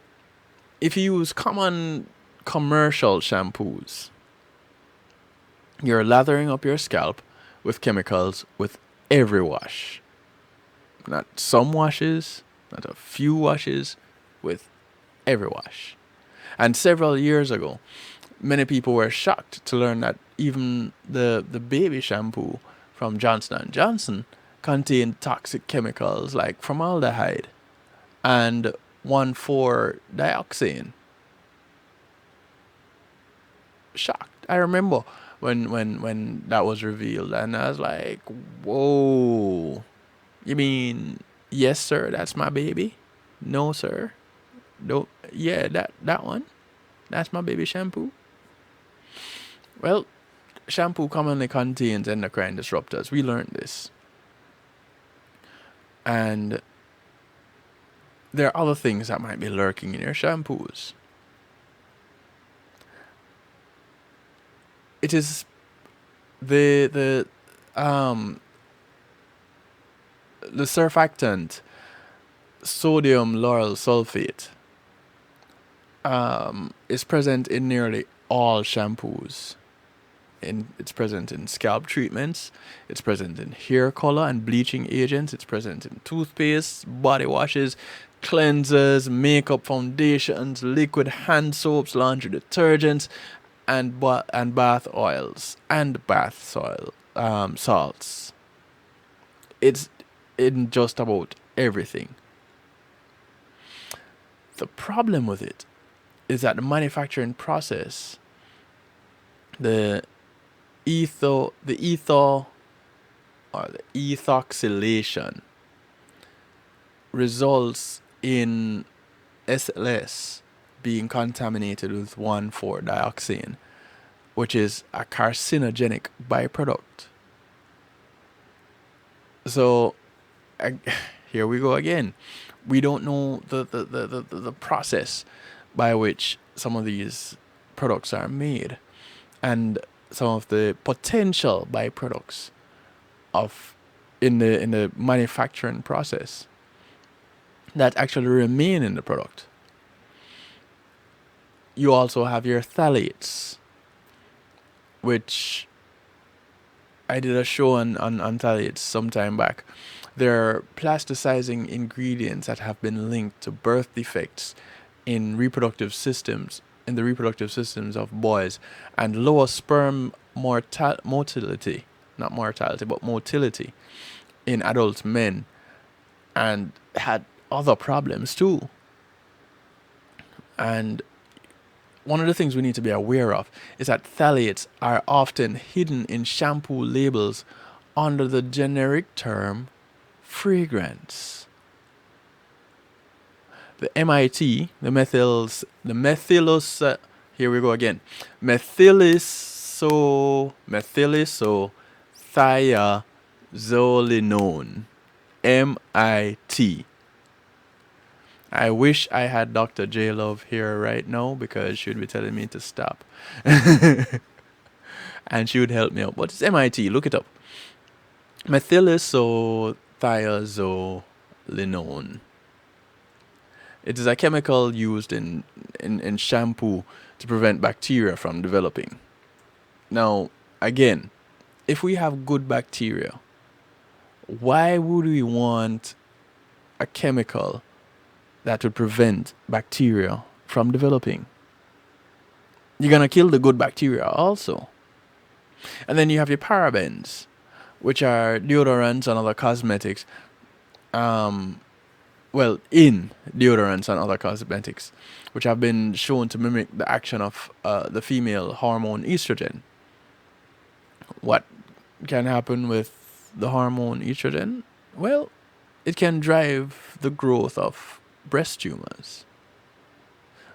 if you use common commercial shampoos, you're lathering up your scalp with chemicals with every wash. Not some washes, not a few washes, with every wash. And several years ago, many people were shocked to learn that even the baby shampoo from Johnson & Johnson contained toxic chemicals like formaldehyde and 1,4-dioxane. Shocked. I remember when that was revealed, and I was like, whoa. You mean, yes, sir, that's my baby? No, sir. Don't. Yeah, that one. That's my baby shampoo. Well, shampoo commonly contains endocrine disruptors. We learned this. And there are other things that might be lurking in your shampoos. It is the surfactant sodium lauryl sulfate is present in nearly all shampoos. it's present in scalp treatments, it's present in hair color and bleaching agents, it's present in toothpaste, body washes, cleansers, makeup, foundations, liquid hand soaps, laundry detergents, and bath oils and salts. It's in just about everything. The problem with it is that the manufacturing process, the ethoxylation results in SLS being contaminated with 1,4-dioxane, which is a carcinogenic byproduct. So here we go again. We don't know the process by which some of these products are made, and some of the potential byproducts of in the manufacturing process that actually remain in the product. You also have your phthalates, which I did a show on phthalates some time back. They're plasticizing ingredients that have been linked to birth defects in the reproductive systems of boys, and lower sperm motility in adult men, and had other problems too. And one of the things we need to be aware of is that phthalates are often hidden in shampoo labels under the generic term fragrance. The MIT, here we go again, methylisothiazolinone, MIT. I wish I had Dr. J Love here right now, because she would be telling me to stop. And she would help me out. But it's MIT, look it up. Methylisothiazolinone. It is a chemical used in shampoo to prevent bacteria from developing. Now, again, if we have good bacteria, why would we want a chemical that would prevent bacteria from developing? You're going to kill the good bacteria also. And then you have your parabens, which are deodorants and other cosmetics. In deodorants and other cosmetics, which have been shown to mimic the action of the female hormone estrogen. What can happen with the hormone estrogen? Well, it can drive the growth of breast tumors.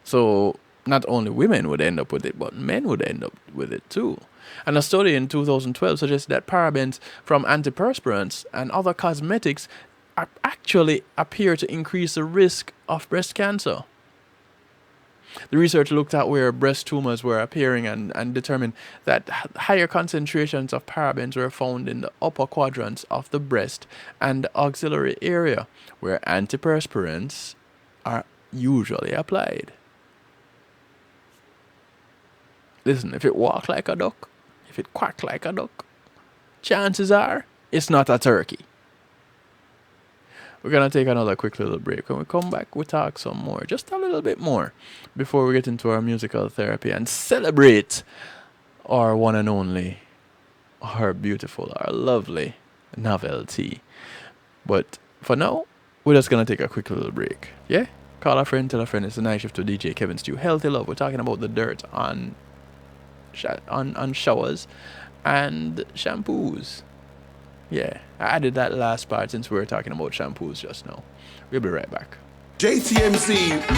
So not only women would end up with it, but men would end up with it too. And a study in 2012 suggests that parabens from antiperspirants and other cosmetics actually appear to increase the risk of breast cancer. The research looked at where breast tumors were appearing and determined that higher concentrations of parabens were found in the upper quadrants of the breast and the auxiliary area, where antiperspirants are usually applied. Listen, if it walk like a duck, if it quack like a duck, chances are it's not a turkey. We're going to take another quick little break. When we come back, we'll talk some more, just a little bit more, before we get into our musical therapy and celebrate our one and only, our beautiful, our lovely novelty. But for now, we're just going to take a quick little break. Yeah? Call a friend, tell a friend. It's the Night Shift with DJ Kevin Stew. Healthy Love. We're talking about the dirt on showers and shampoos. Yeah, I added that last part since we were talking about shampoos just now. We'll be right back. JTMZ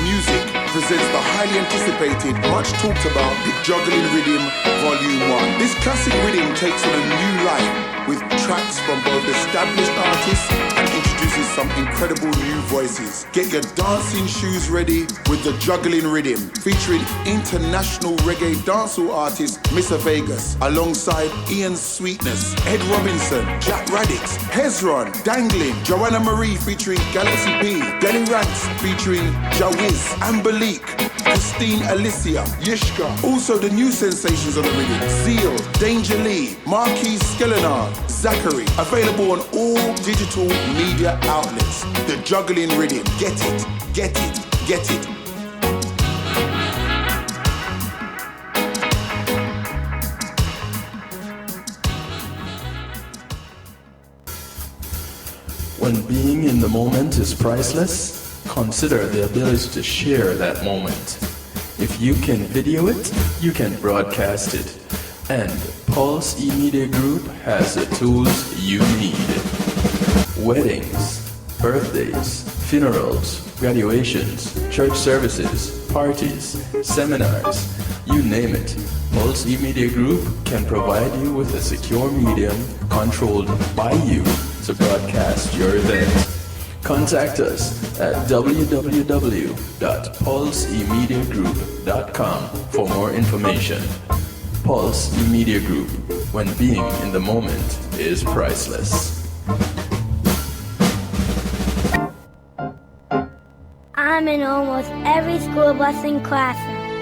Music presents the highly anticipated, much talked about, the Juggling Rhythm Volume 1. This classic rhythm takes on a new life with tracks from both established artists and introduces some incredible new voices. Get your dancing shoes ready with the Juggling Rhythm, featuring international reggae dancehall artist Mr. Vegas, alongside Ian Sweetness, Ed Robinson, Jack Radix, Hezron, Dangling, Joanna Marie featuring Galaxy P, Denny Ranks featuring Jawiz, Ambalik, Christine Alicia, Yishka. Also the new sensations on the rhythm. Zeal, Danger Lee, Marquis Skellenard, Zachary. Available on all digital media outlets. The Juggling Rhythm. Get it, get it, get it. When being in the moment is priceless, consider the ability to share that moment. If you can video it, you can broadcast it. And Pulse E-Media Group has the tools you need. Weddings, birthdays, funerals, graduations, church services, parties, seminars, you name it. Pulse E-Media Group can provide you with a secure medium controlled by you to broadcast your event. Contact us at www.pulsemediagroup.com for more information. Pulse E-Media Group, when being in the moment is priceless. I'm in almost every school bus in class.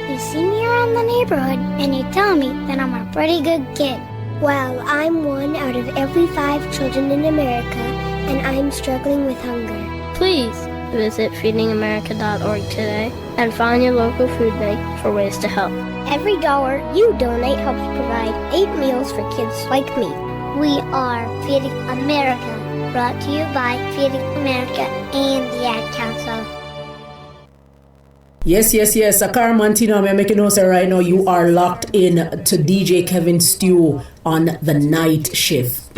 You see me around the neighborhood and you tell me that I'm a pretty good kid. Well, I'm one out of every 5 children in America, and I'm struggling with hunger. Please visit feedingamerica.org today and find your local food bank for ways to help. Every dollar you donate helps provide 8 meals for kids like me. We are Feeding America, brought to you by Feeding America and the Ad Council. Yes. Acarmantino, I'm making notes right now. You are locked in to DJ Kevin Stew on the night shift.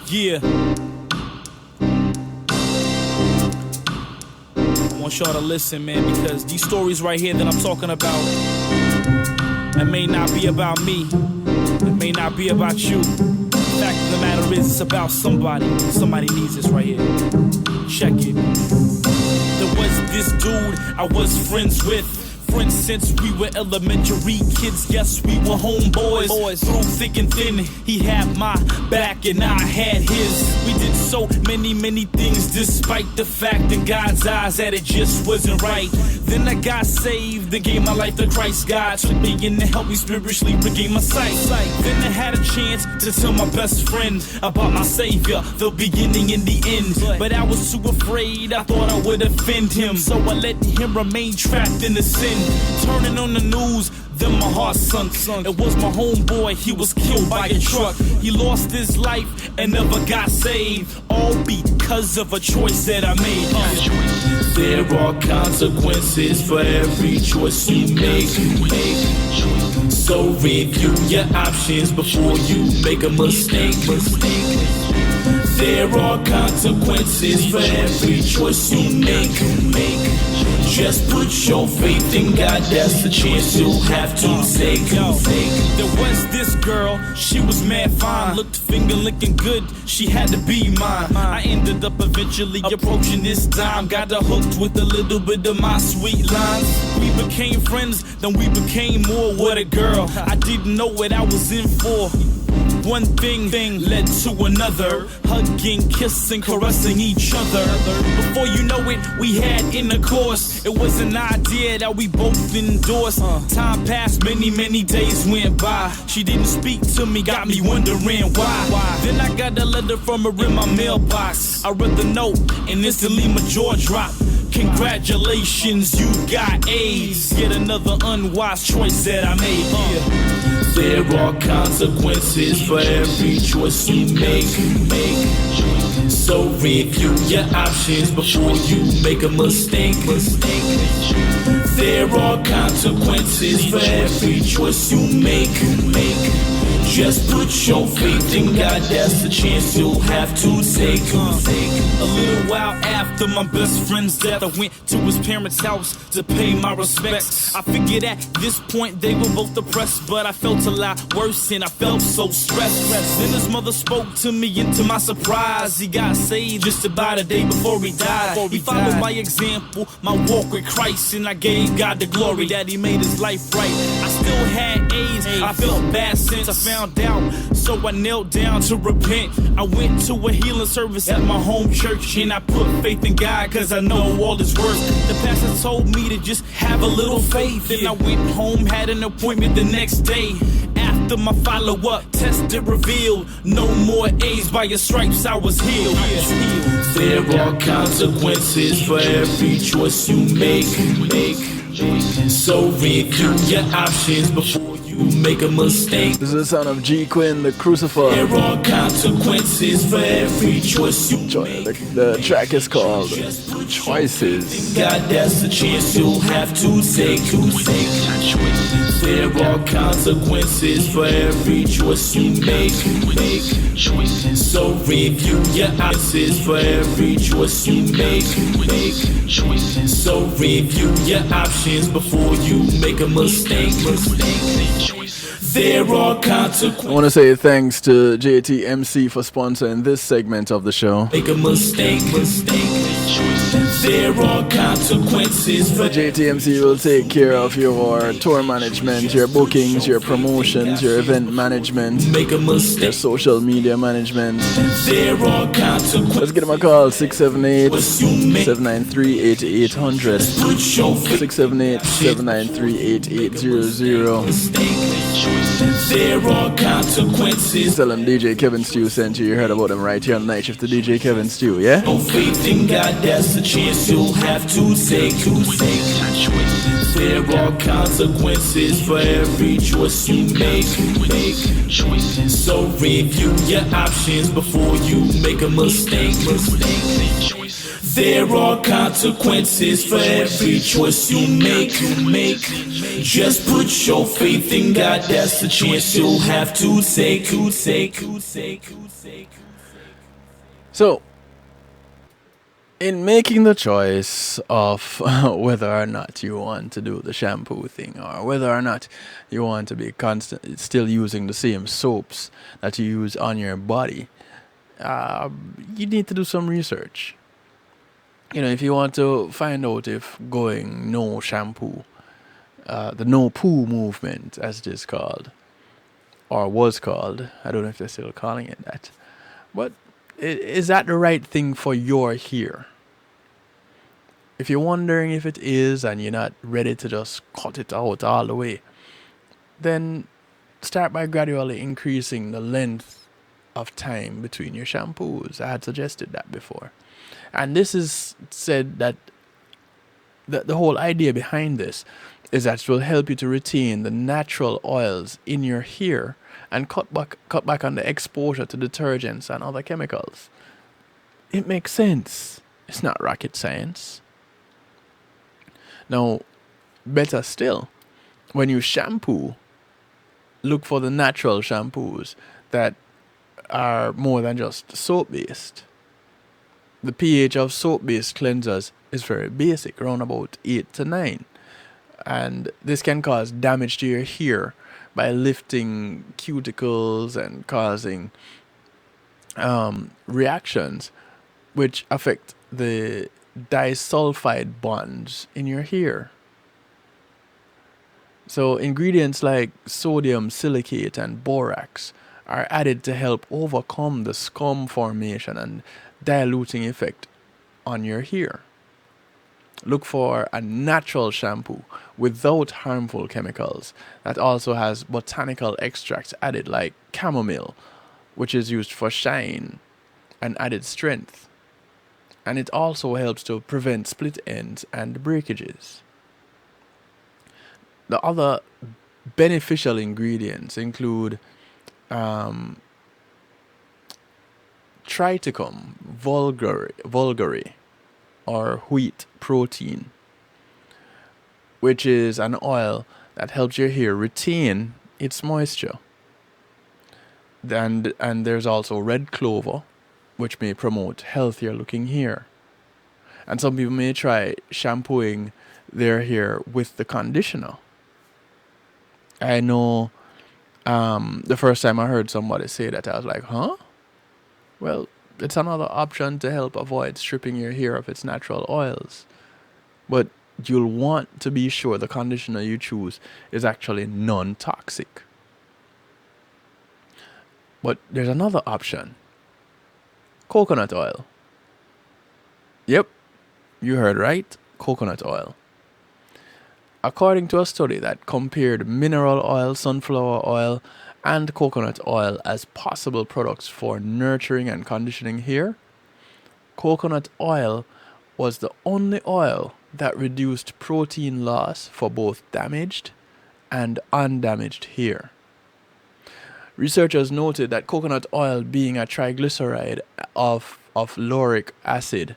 Yeah. I want y'all to listen, man, because these stories right here that I'm talking about, it may not be about me. It may not be about you. The fact of the matter is, it's about somebody. Somebody needs this right here. Check it. There was this dude I was friends with. Friends since we were elementary kids. Yes, we were homeboys. Through thick and thin, he had my back and I had his. We did so many things despite the fact in God's eyes that it just wasn't right. Then I got saved and gave my life to Christ. God took me in to help me spiritually regain my sight. Then I had a chance to tell my best friend about my Savior, the beginning and the end. But I was too afraid, I thought I would offend him. So I let him remain trapped in the sin. Turning on the news, then my heart sunk. It was my homeboy, he was killed by a truck. He lost his life and never got saved, all because of a choice that I made. There are consequences for every choice you make. So review your options before you make a mistake. There are consequences for every choice you make. Just put your faith in God, that's the chance you'll have to take. There was this girl, she was mad fine, looked finger licking good, she had to be mine. I ended up eventually approaching this time, got her hooked with a little bit of my sweet lines. We became friends, then we became more. What a girl, I didn't know what I was in for. One thing led to another, hugging, kissing, caressing each other. Before you know it, we had intercourse. It was an idea that we both endorsed. Time passed, many days went by. She didn't speak to me, got me wondering why. Then I got a letter from her in my mailbox. I read the note and instantly my jaw dropped. Congratulations, you got AIDS. Yet another unwise choice that I made. There are consequences for every choice you make. So review your options before you make a mistake. There are consequences for every choice you make. Just put your faith in God, that's the chance you'll have to take. A little while after my best friend's death, I went to his parents' house to pay my respects. I figured at this point they were both depressed, but I felt a lot worse and I felt so stressed. Then his mother spoke to me, and to my surprise, he got saved just about a day before he died. He followed my example, my walk with Christ, and I gave God the glory that he made his life right. I still had AIDS, I felt bad since I found found out, so I knelt down to repent. I went to a healing service at my home church, and I put faith in God, cause I know all is worth. The pastor told me to just have a little faith. Then I went home, had an appointment the next day. After my follow-up test, it revealed no more AIDS, by your stripes I was healed. There are consequences for every choice you make. So review your options before you make a mistake. This is the sound of G Quinn, the Crucifer. There are consequences for every choice you make. The track is called Choices. God, that's a chance you'll have to take. There are consequences for every choice you make. So review your options for every choice you make. So review your options before you make a mistake. There are consequences. I want to say thanks to JTMC for sponsoring this segment of the show. Make a mistake. There are consequences for JTMC will take care of your tour management, your bookings, your promotions, your event management, your social media management. There are consequences. Let's give them a call, 678-793-8800. 678-793-8800. There are consequences. Tell them DJ Kevin Stew sent you. You heard about him right here on Night Shift to DJ Kevin Stew, yeah? No faith in God, that's a chance you'll have to take. There are consequences for every choice you make. So review your options before you make a mistake. There are consequences for every choice you make. Just put your faith in God, that's the chance you'll have to take. So, in making the choice of whether or not you want to do the shampoo thing, or whether or not you want to be still using the same soaps that you use on your body, you need to do some research. You know, if you want to find out if going no shampoo, the no poo movement, as it is called, or was called, I don't know if they're still calling it that, but is that the right thing for your hair? If you're wondering if it is and you're not ready to just cut it out all the way, then start by gradually increasing the length of time between your shampoos. I had suggested that before. And this is said that the whole idea behind this is that it will help you to retain the natural oils in your hair and cut back on the exposure to detergents and other chemicals. It makes sense. It's not rocket science. Now, better still, when you shampoo, look for the natural shampoos that are more than just soap-based. The pH of soap-based cleansers is very basic, around about 8 to 9. And this can cause damage to your hair by lifting cuticles and causing reactions which affect the disulfide bonds in your hair. So ingredients like sodium silicate and borax are added to help overcome the scum formation and diluting effect on your hair. Look for a natural shampoo without harmful chemicals that also has botanical extracts added, like chamomile, which is used for shine and added strength. And it also helps to prevent split ends and breakages. The other beneficial ingredients include Triticum vulgare, or wheat protein, which is an oil that helps your hair retain its moisture. And there's also red clover, which may promote healthier looking hair. And some people may try shampooing their hair with the conditioner. I know the first time I heard somebody say that, I was like, huh? Well, it's another option to help avoid stripping your hair of its natural oils. But you'll want to be sure the conditioner you choose is actually non-toxic. But there's another option. Coconut oil. Yep, you heard right. Coconut oil. According to a study that compared mineral oil, sunflower oil, and coconut oil as possible products for nurturing and conditioning hair, coconut oil was the only oil that reduced protein loss for both damaged and undamaged hair. Researchers noted that coconut oil, being a triglyceride of lauric acid,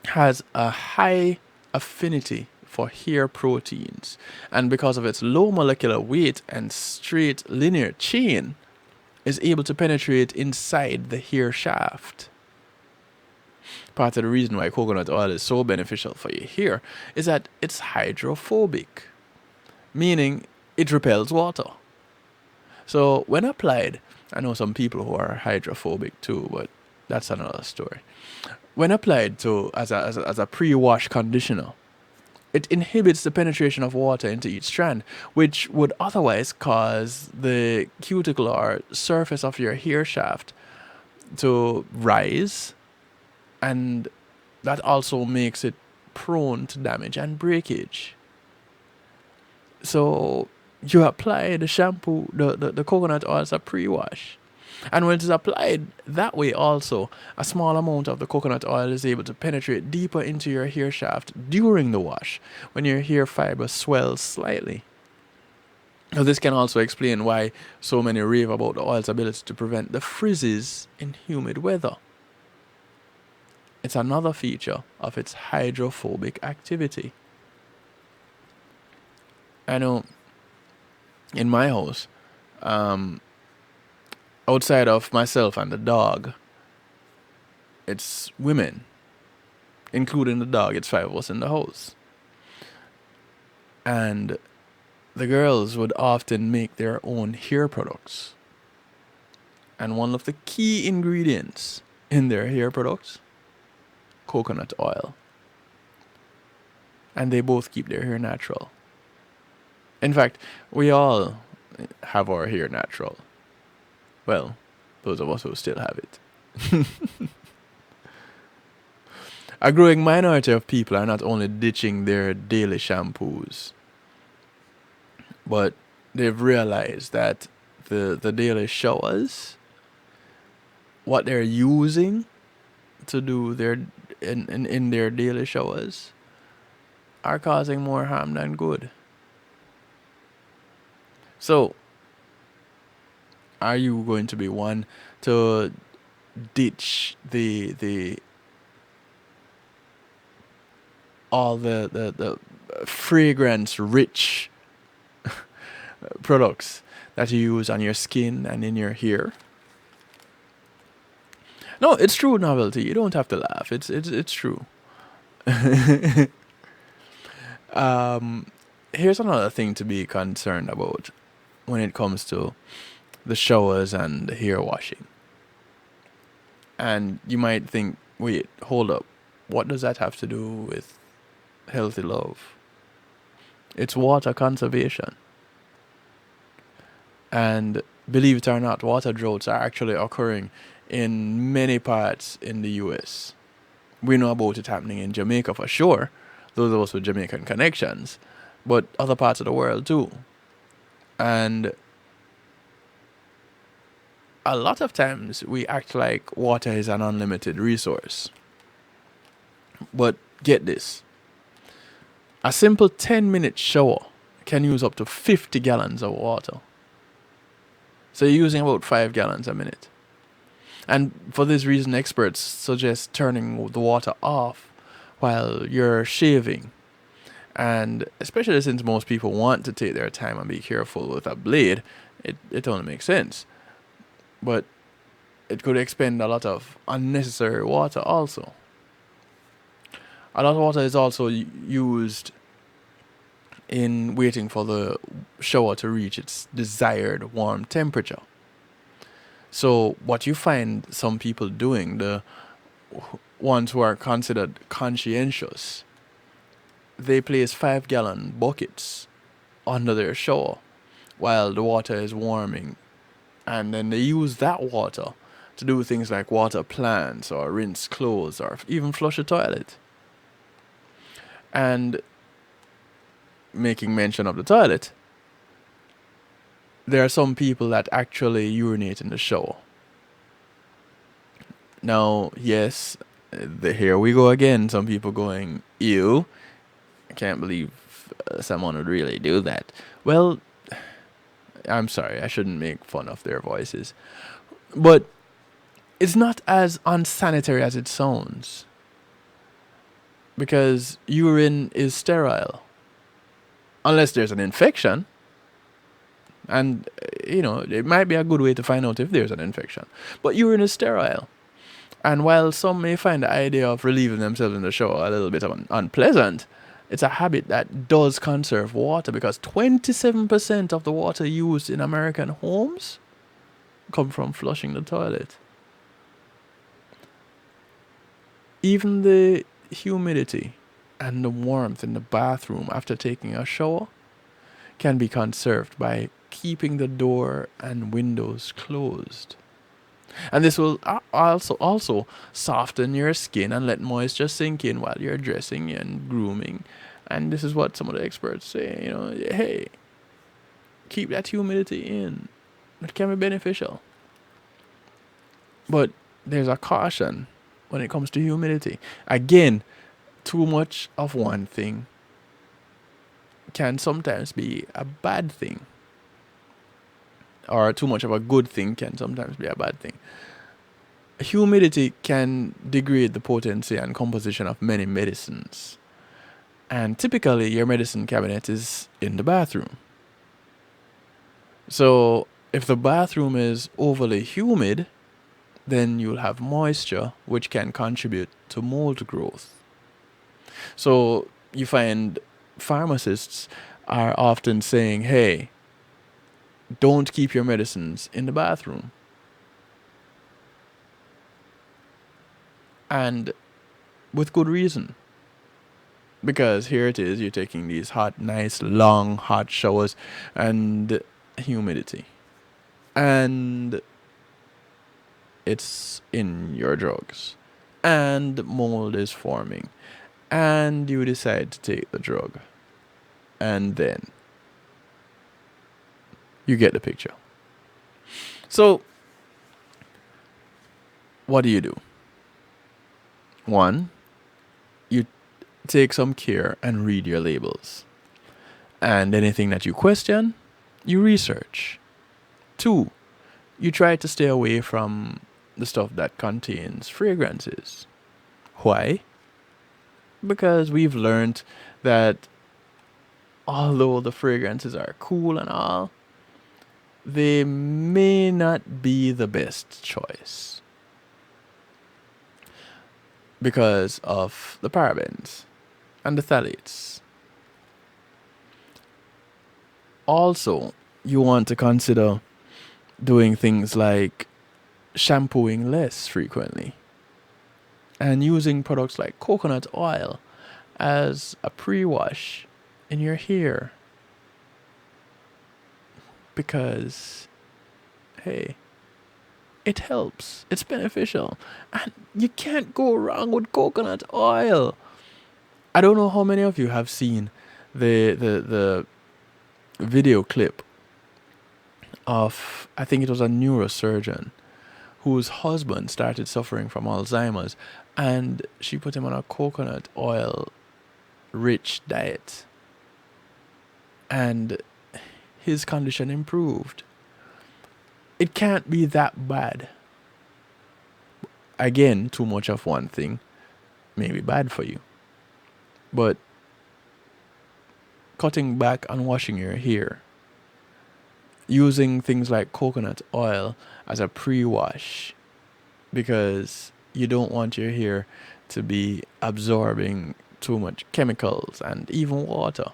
has a high affinity for hair proteins, and because of its low molecular weight and straight linear chain, is able to penetrate inside the hair shaft. Part of the reason why coconut oil is so beneficial for your hair is that it's hydrophobic, meaning it repels water. So when applied, I know some people who are hydrophobic too, but that's another story. When applied to as a pre-wash conditioner, it inhibits the penetration of water into each strand, which would otherwise cause the cuticle or surface of your hair shaft to rise, and that also makes it prone to damage and breakage. So you apply the shampoo, the coconut oil as a pre-wash. And when it is applied that way also, a small amount of the coconut oil is able to penetrate deeper into your hair shaft during the wash, when your hair fiber swells slightly. Now, this can also explain why so many rave about the oil's ability to prevent the frizzes in humid weather. It's another feature of its hydrophobic activity. I know in my house, outside of myself and the dog, it's women, including the dog. It's 5 of us in the house. And the girls would often make their own hair products. And one of the key ingredients in their hair products, coconut oil. And they both keep their hair natural. In fact, we all have our hair natural. Well, those of us who still have it. A growing minority of people are not only ditching their daily shampoos, but they've realized that the daily showers, what they're using to do their in their daily showers, are causing more harm than good. So, are you going to be one to ditch all the fragrance rich products that you use on your skin and in your hair? No, it's true, Novelty. You don't have to laugh. It's true. Here's another thing to be concerned about when it comes to the showers and the hair washing. And you might think, wait, hold up. What does that have to do with healthy love? It's water conservation. And believe it or not, water droughts are actually occurring in many parts in the US. We know about it happening in Jamaica for sure, those of us with Jamaican connections, but other parts of the world too. And a lot of times we act like water is an unlimited resource. But get this. A simple 10-minute shower can use up to 50 gallons of water. So you're using about 5 gallons a minute. And for this reason, experts suggest turning the water off while you're shaving. And especially since most people want to take their time and be careful with a blade, it only makes sense. But it could expend a lot of unnecessary water also. A lot of water is also used in waiting for the shower to reach its desired warm temperature. So what you find some people doing, the ones who are considered conscientious, they place 5-gallon buckets under their shower while the water is warming And then they use that water to do things like water plants or rinse clothes or even flush a toilet. And making mention of the toilet, there are some people that actually urinate in the shower. Now, yes, here we go again. Some people going, ew, I can't believe someone would really do that. Well, I'm sorry, I shouldn't make fun of their voices. But it's not as unsanitary as it sounds. Because urine is sterile. Unless there's an infection. And, it might be a good way to find out if there's an infection. But urine is sterile. And while some may find the idea of relieving themselves in the shower a little bit unpleasant, it's a habit that does conserve water, because 27% of the water used in American homes come from flushing the toilet. Even the humidity and the warmth in the bathroom after taking a shower can be conserved by keeping the door and windows closed. And this will also soften your skin and let moisture sink in while you're dressing and grooming. And this is what some of the experts say, hey, keep that humidity in. It can be beneficial. But there's a caution when it comes to humidity. Again, too much of one thing can sometimes be a bad thing. Or too much of a good thing can sometimes be a bad thing. Humidity can degrade the potency and composition of many medicines. And typically, your medicine cabinet is in the bathroom. So, if the bathroom is overly humid, then you'll have moisture, which can contribute to mold growth. So, you find pharmacists are often saying, hey, don't keep your medicines in the bathroom. And with good reason. Because here it is, you're taking these hot, nice, long, hot showers and humidity. And it's in your drugs. And mold is forming. And you decide to take the drug. And then you get the picture. So, what do? One, you take some care and read your labels. And anything that you question, you research. Two, you try to stay away from the stuff that contains fragrances. Why? Because we've learned that although the fragrances are cool and all, they may not be the best choice because of the parabens and the phthalates. Also, you want to consider doing things like shampooing less frequently and using products like coconut oil as a pre-wash in your hair. Because, hey, it helps. It's beneficial. And you can't go wrong with coconut oil. I don't know how many of you have seen the video clip of, I think it was a neurosurgeon whose husband started suffering from Alzheimer's, and she put him on a coconut oil rich diet. And his condition improved. It can't be that bad. Again, too much of one thing may be bad for you. But cutting back on washing your hair, using things like coconut oil as a pre-wash, because you don't want your hair to be absorbing too much chemicals and even water.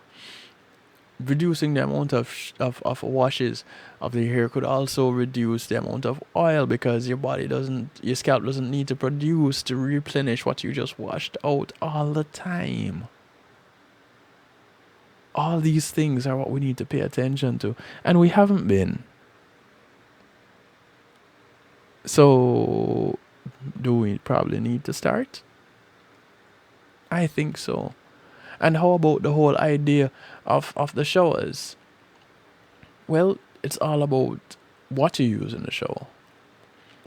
Reducing the amount of washes of the hair could also reduce the amount of oil, because your scalp doesn't need to produce to replenish what you just washed out all the time. All these things are what we need to pay attention to, and we haven't been. So, do we probably need to start? I think so. And how about the whole idea of the showers? Well, it's all about what you use in the shower.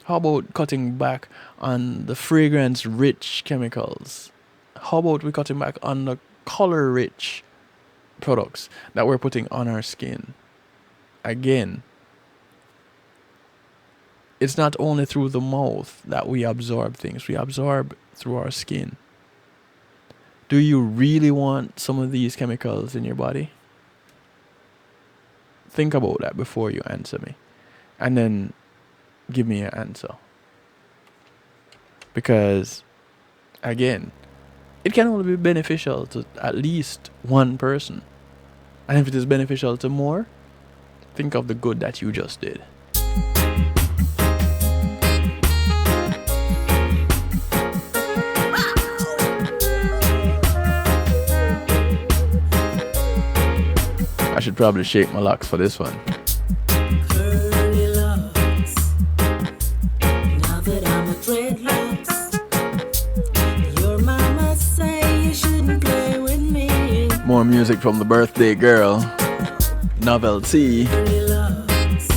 How about cutting back on the fragrance rich chemicals? How about we cutting back on the color rich products that we're putting on our skin? Again, it's not only through the mouth that we absorb things, we absorb through our skin. Do you really want some of these chemicals in your body? Think about that before you answer me. And then give me your answer. Because, again, it can only be beneficial to at least one person. And if it is beneficial to more, think of the good that you just did. I should probably shake my locks for this one. Curly locks. Now that I'm a dreadlocks, your mama say you shouldn't play with me. More music from the birthday girl, Novelty. Curly locks.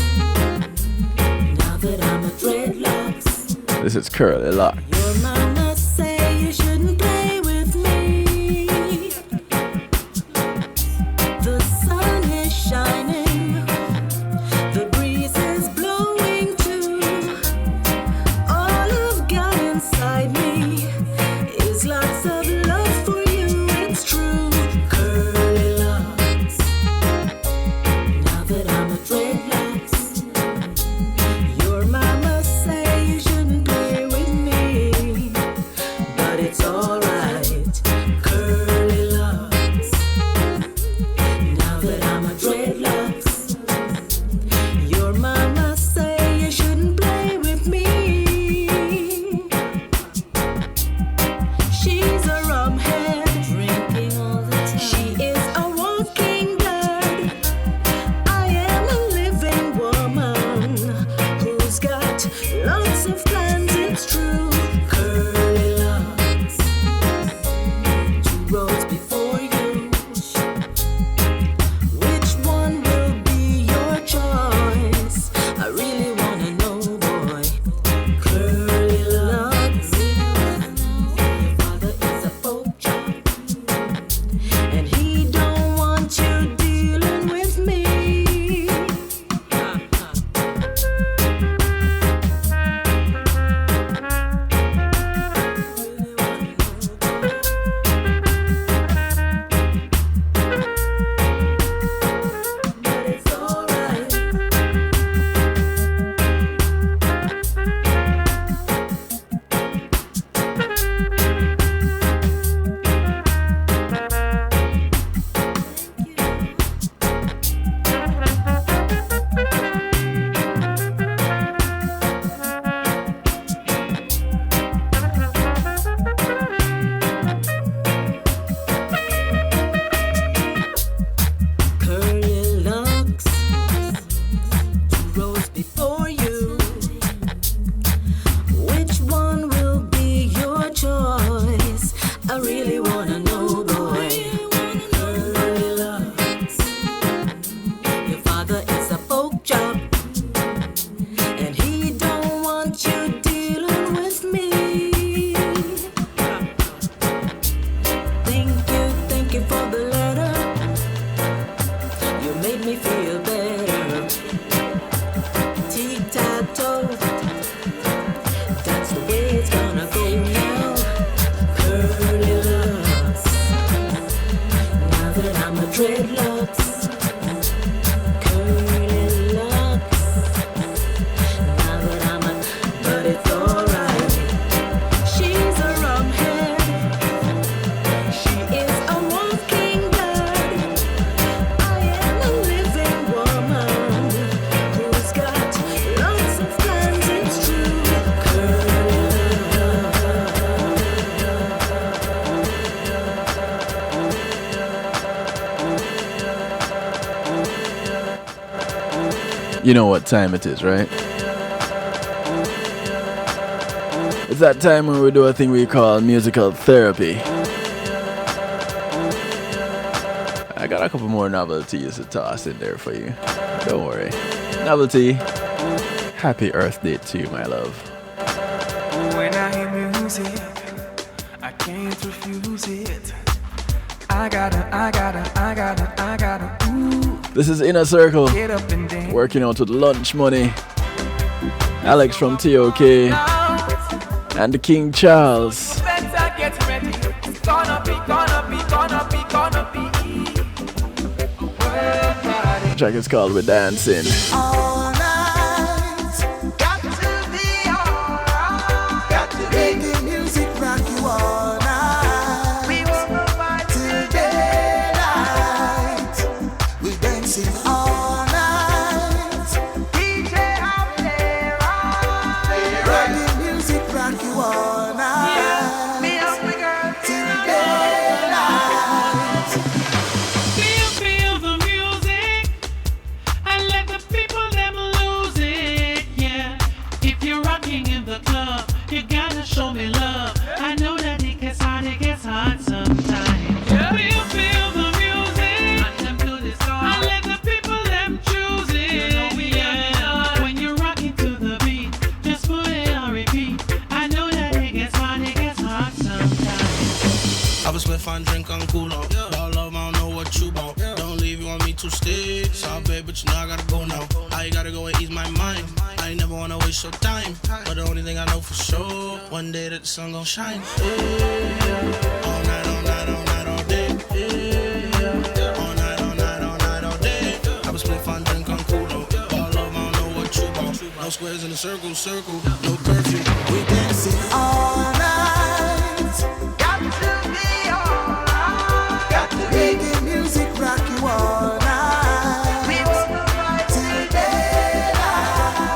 Now that I'm a dreadlocks, This is Curly Locks. your mama say you shouldn't play with me. The sun is shining, the breeze is blowing too. All I've got inside me is lots of love for you, it's true. Curly locks. Now that I'm a dreadlocks, your mama say you shouldn't play with me, but it's alright. Curly locks. Now that I'm a dreadlocks, your mama say you shouldn't play with me. She's a rumhead, drinking all the time. She is a walking blood. I am a living woman who's got lots of plans, it's true. Curly locks, two roads before you. Which one will be your choice? I really wanna know, boy. Curly locks. Your father is a poacher, and he don't want you dealing with me. But it's alright. Curly locks, two roads before you. Which one will be your choice? I really wanna know, boy. Curly locks, your father is a pork chop, and he don't want you dealing with me. Thank you for the letter. You made me feel better. Tic-tac-toe, that's the way it's gonna go now. Curly locks. Now that I'm a dreadlocks. Curly locks. Now that I'm a, but it's alright. She's a rumhead. She is a walking blood. I am a living woman who's got lots of plans, it's true. Curly You know what time it is, right? It's that time when we do a thing we call musical therapy. I got a couple more novelties to toss in there for you. Don't worry. Novelty, happy Earth Day to you, my love. When I hear music, I can't refuse it. I gotta, ooh. This is Inner Circle, Get up and dance. working out with lunch money. Alex from TOK and the King Charles. Better get ready. It's gonna be. The track is called We're Dancing. All night, got to be alright. Got to make the music rock you all night. We will fight till daylight. We dancing all night. DJ out there, rock the music rock you all night. Yeah, me up the girl till daylight. Feel the music and let the people them lose it, yeah. If you're rocking in the club, you gotta show me love. I know that it gets hard sometimes. Yeah. Feel the music and them do this song. And let the people them choose it, you know yeah. When you're rocking to the beat, just put it on repeat. I know that it gets hard sometimes. I was with fun, drink and cool out. Y'all love, I don't know what you about. Don't leave, you want me to stay. Sorry, babe, but you know I gotta go now. I gotta go and ease my mind. I never wanna waste your time. But the only thing I know for sure, one day that the sun gon' shine. Yeah. All night, all night, all night, all day. Yeah. All night, all night, all night, all day. I was with fun, drink and cool out. Y'all love, I don't know what you about. No squares in a circle, no curfew. We dancing all night. Got to be alright. Got to make the music rock you all night. We will fight till daylight.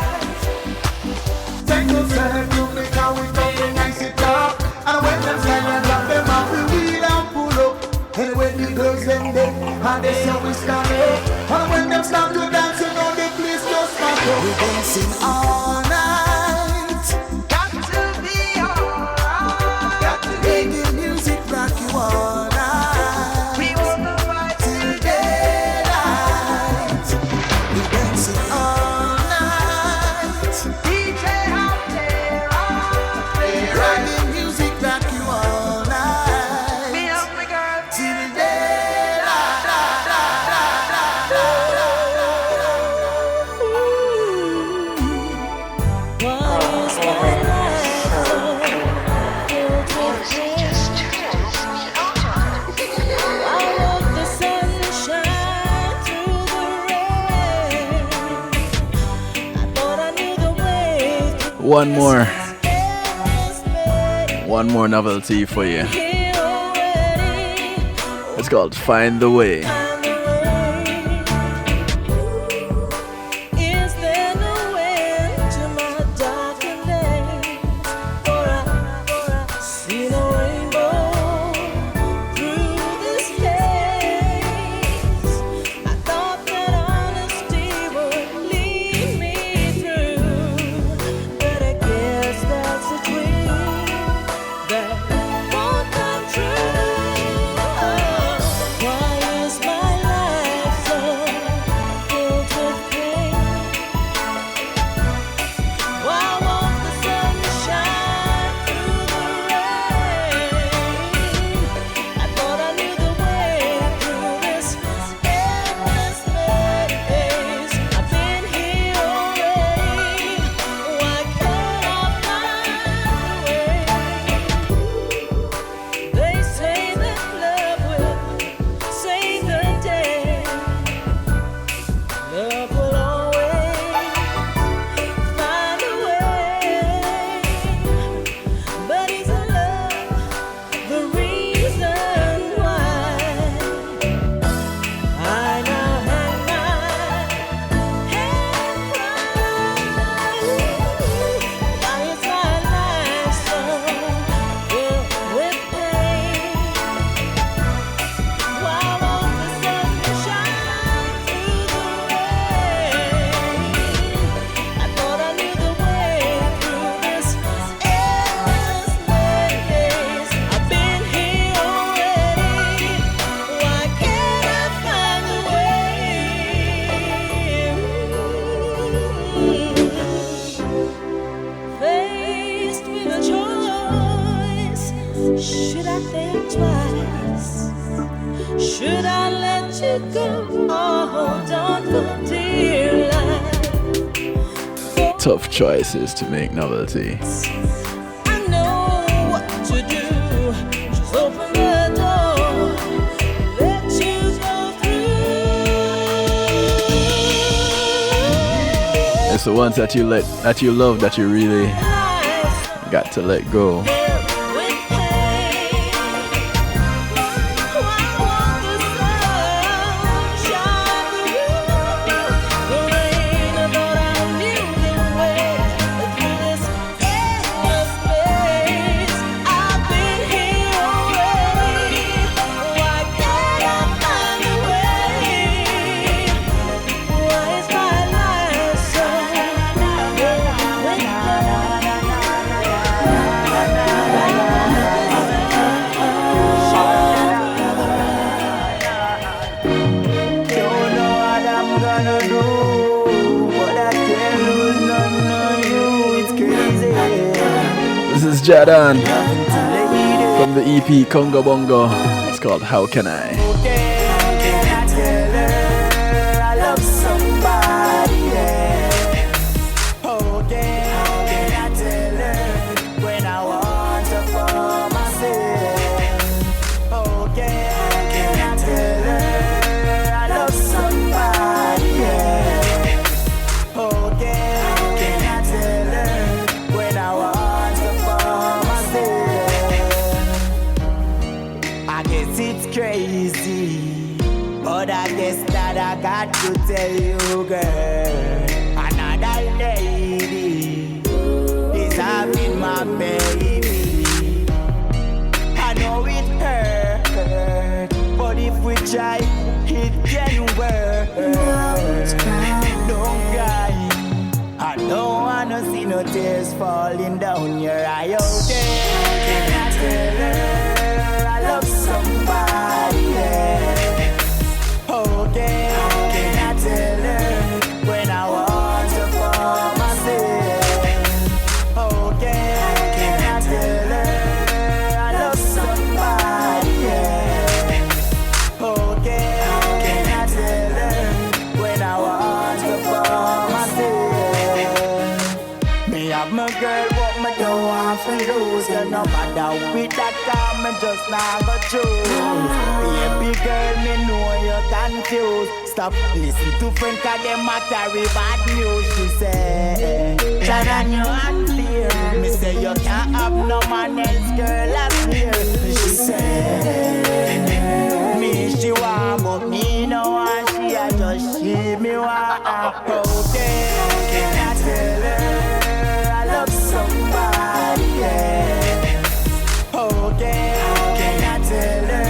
Take no circle because we come to nice it up. And when them stand and drop them off, we wheel and pull up. And when the girls them there, and they say we stand up. And when them start to dance, you know the place just back up. We dancing all night. Got to be alright. Got to make the music rock you all night. We will fight till daylight. We dancing all night. DJ out there, rock the music rock you all night. Me up my girl till daylight. One more novelty for you. It's called Find the Way. Is there no end to my darkened days? For I see no rainbow through this haze. I thought that honesty would lead me through, but I guess that's a dream that won't come true. Why is my Should I think twice? Should I let you go or hold on for dear life? Tough choices to make, Novelty. I know what to do. Just open the door, let you go through. It's the ones that you love, that you really got to let go. Jadan from the EP Congo Bongo. It's called How Can I? Got to tell you, girl, another lady is having my baby. I know it hurt, but if we try, it can work. Don't cry, I don't wanna see no tears falling down your eye. Oh, can I tell her I love somebody? Oh, can I tell her when I want to for myself? Oh, can I tell her I love somebody? Oh, can I tell her when I want to for myself? Me have my girl, but me don't want to lose. You no matter with that car, me just not go choose. Baby girl, me know you're confused. Stop listen to friends, cause them a carry bad news. She say, John and you unfair. Me say you can't have no man else, girl, as here. She say, me she want, but me no want. She a just she me want. Oh, can I tell her I love somebody? Oh, can I tell her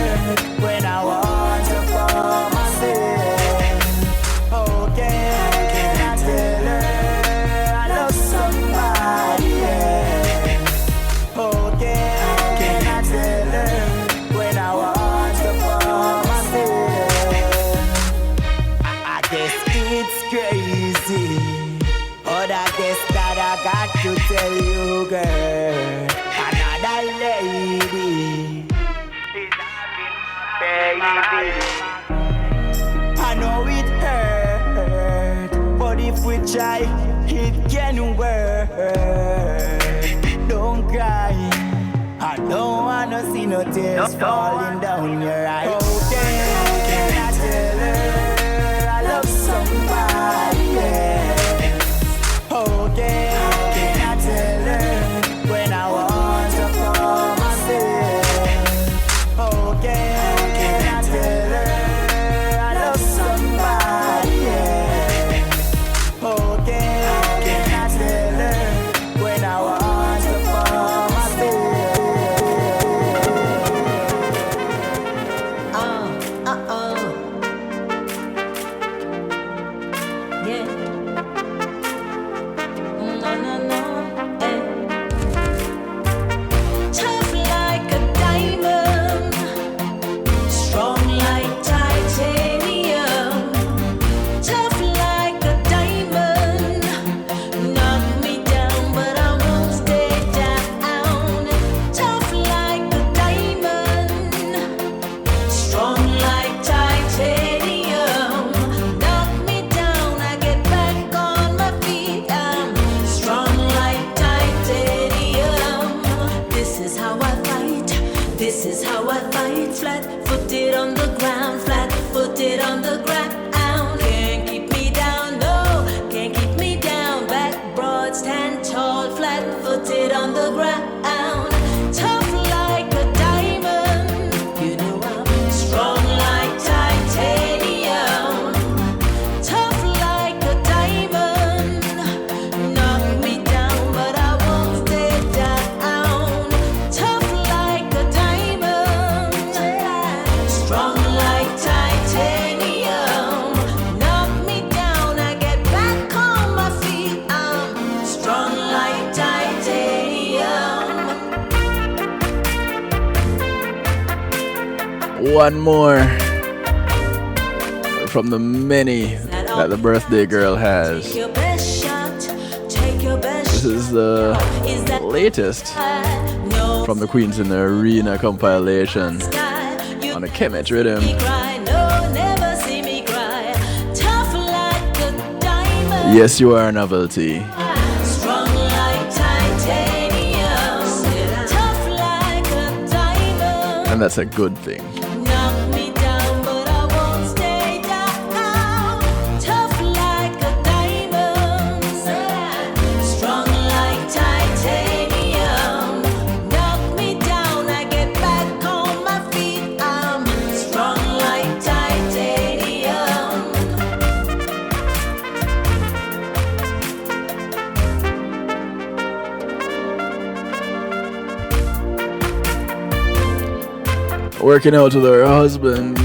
when I want to for myself? Oh, can I tell her I love somebody? Oh, can I tell her when I want to for myself? I guess it's crazy, but I guess that I got to tell you, girl, another lady is having baby. I know it hurt, but if we try, it can work. Don't cry, I don't wanna see no tears falling down your eyes. Oh, can I tell her I love somebody? Oh, can I tell her when I want to for myself? Oh, can I tell her I love somebody? Oh, can I tell her when I want to for myself? This is how I fight. Flat-footed on the ground, flat-footed on the ground. Can't keep me down, no, can't keep me down. Back broad, stand tall, flat-footed on the ground. Tough like a diamond, you know I'm strong like titanium. Tough like a diamond, knock me down, but I won't stay down. Tough like a diamond, strong like titanium. Knock me down, I get back on my feet. I'm strong like titanium. One more from the many that the birthday girl has. Take your best shot, take your best This is the latest from the Queens in the Arena compilation on a Kemet rhythm. cry, no, never see me cry. Tough like a diamond, Yes, you are a novelty. strong like titanium. Tough like a diamond. And that's a good thing. Knock me down, but I won't stay down. Tough like a diamond, strong like titanium. Knock me down, I get back on my feet. I'm strong like titanium. Working out with her husband,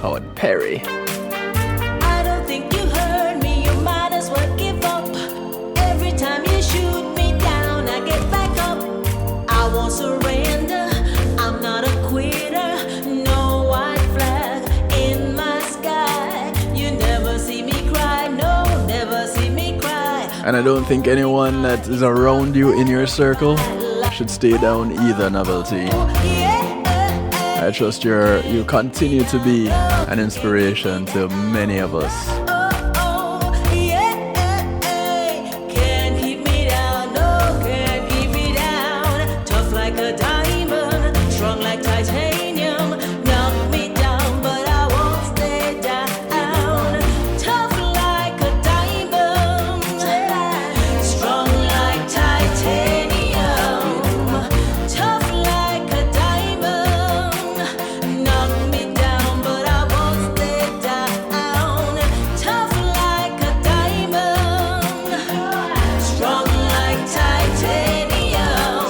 Howard Perry. I don't think you heard me, you might as well give up. Every time you shoot me down, I get back up. I won't surrender, I'm not a quitter. No white flag in my sky. You never see me cry, no, never see me cry. And I don't think anyone that is around you in your circle should stay down either, novelty. I trust you continue to be an inspiration to many of us. Can't keep me down, no, can't keep me down. Tough like a diamond, strong like titanium. Knock me down, but I won't stay down. Tough like a diamond, strong like titanium. Tough like a diamond, knock me down, but I won't stay down. Tough like a diamond, strong like titanium.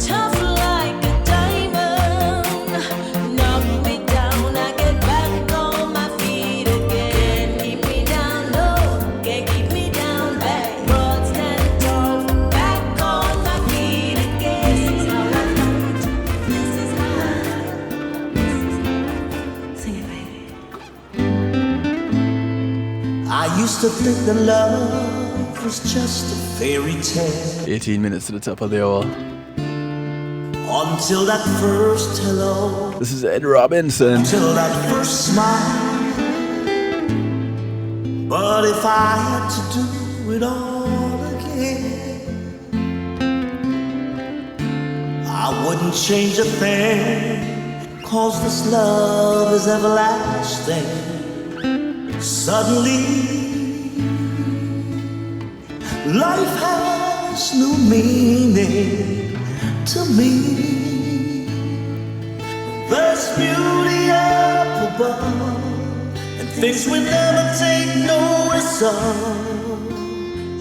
Tough like a diamond, knock me down, I get back on my feet again. Keep me down, no, can't keep me down. Back broad, stand tall, back on my feet again. This is how I fight. This is how I. Sing it, baby. I used to think that love was just a fairy tale 18 minutes to the top of the hour. until that first hello, This is Ed Robinson. till that first smile. But if I had to do it all again, I wouldn't change a thing, 'cause this love is everlasting. Suddenly, life has new meaning to me. There's beauty up above, and things we never take notice of.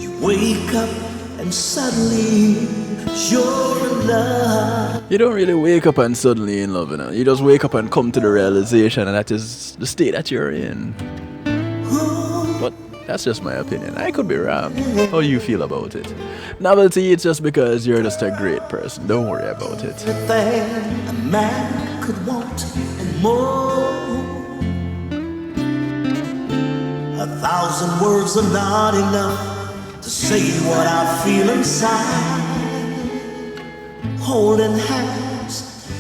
You wake up and suddenly you're in love. You don't really wake up and suddenly in love, you know. You just wake up and come to the realization, and that is the state that you're in. But that's just my opinion. I could be wrong. How do you feel about it? Novelty, it's just because you're just a great person. Don't worry about it. Everything a man could want and more. 1,000 words are not enough to say what I feel inside. Holding hands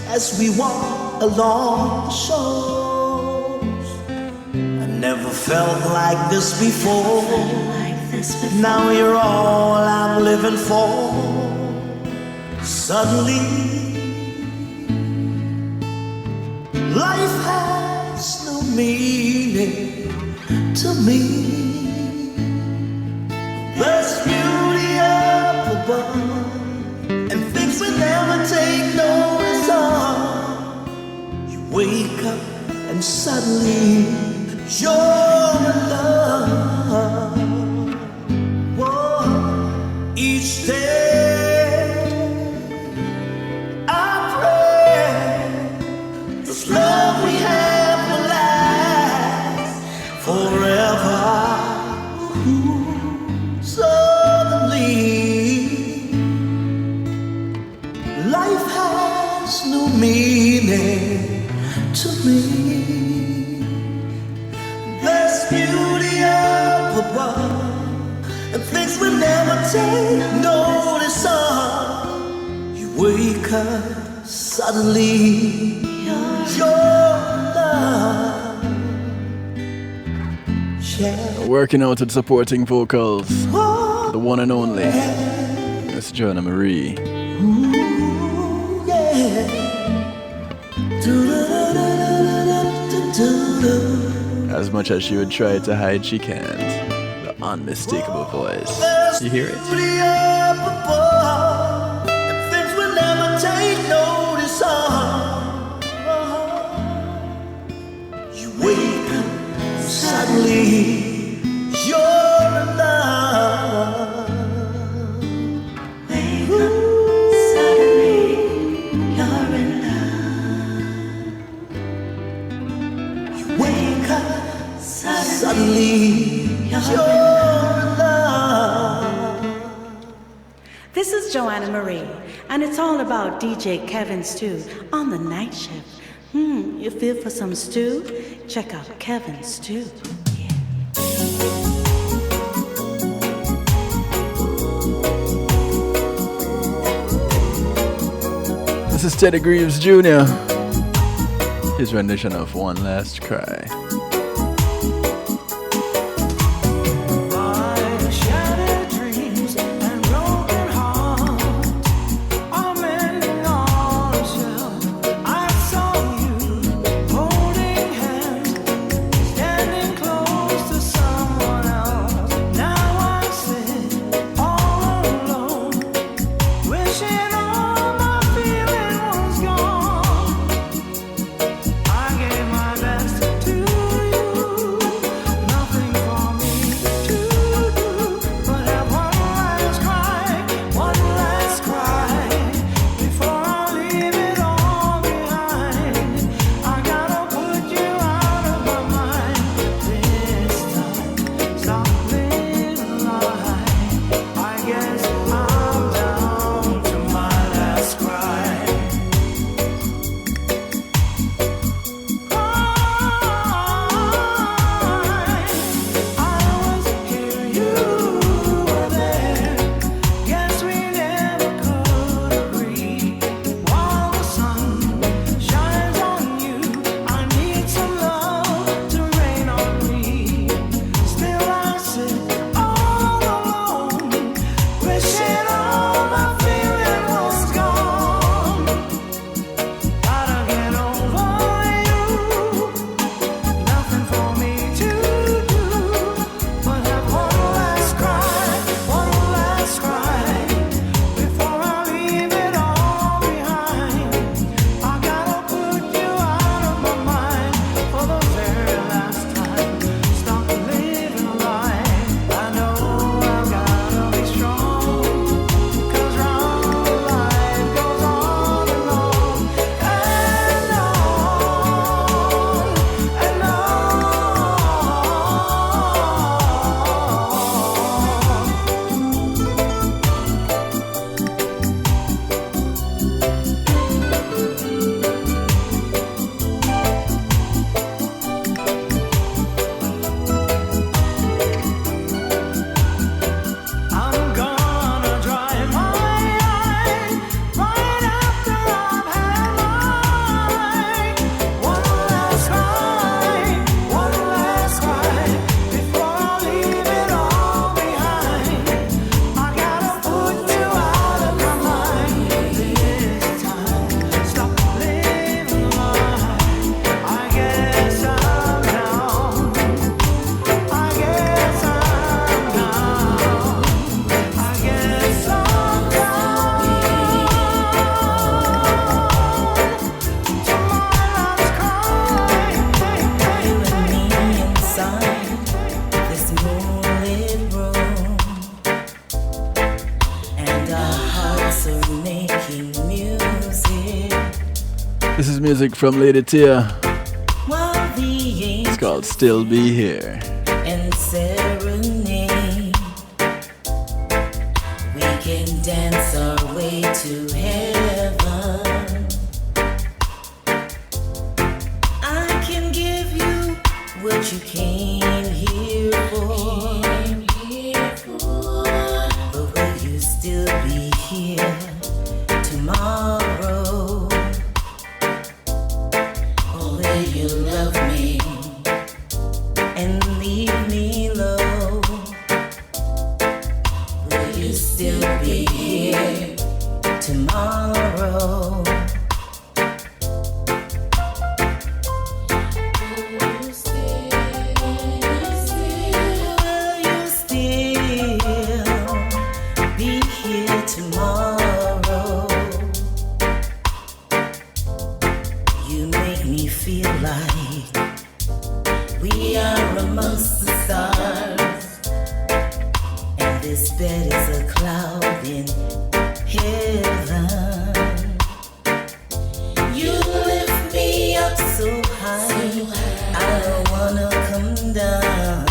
as we walk along the shores. I never felt like this before. Now you're all I'm living for. Suddenly, Life has no meaning to me. There's beauty up above, and things we never take notice of. You wake up and suddenly you're in love. Whoa. Each day I pray this love we have will last forever. Life has no meaning to me. There's beauty up above, and things we never take notice of. You wake up, suddenly you're love. Yeah. Working out and supporting vocals, the one and only Miss Joanna Marie. As much as she would try to hide, she can't. The unmistakable voice. You hear it? Things will never take notice of. You wake up, suddenly you're in love. Wake up, suddenly you're in love. You wake up, suddenly you're in love. This is Joanna Marie, and it's all about DJ Kevin Stew on the night shift. You feel for some stew? Check out Kevin Stew. This is Teddy Greaves Jr. His rendition of One Last Cry. I gave my best to This is music from Lady Tia. It's called Still Be Here. And serenade, we can dance our way to heaven. I can give you what you came here for, but will you still be here tomorrow? Or will you love me and leave me low? Will you still be here tomorrow? Will you still be here tomorrow? You make me feel like we are amongst the stars, and this bed is a cloud in heaven. You lift me up so high, I don't wanna come down.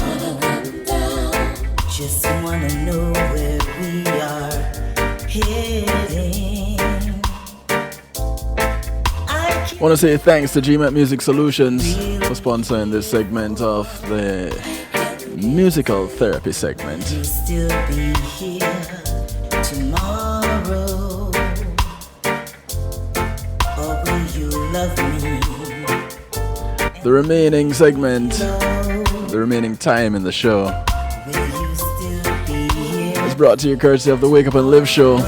Just wanna know where we are heading. Want to say thanks to GMAT Music Solutions for sponsoring this segment of the musical therapy segment. Still be here tomorrow, or will you love me? The remaining segment, the remaining time in the show is brought to you courtesy of the Wake Up and Live show.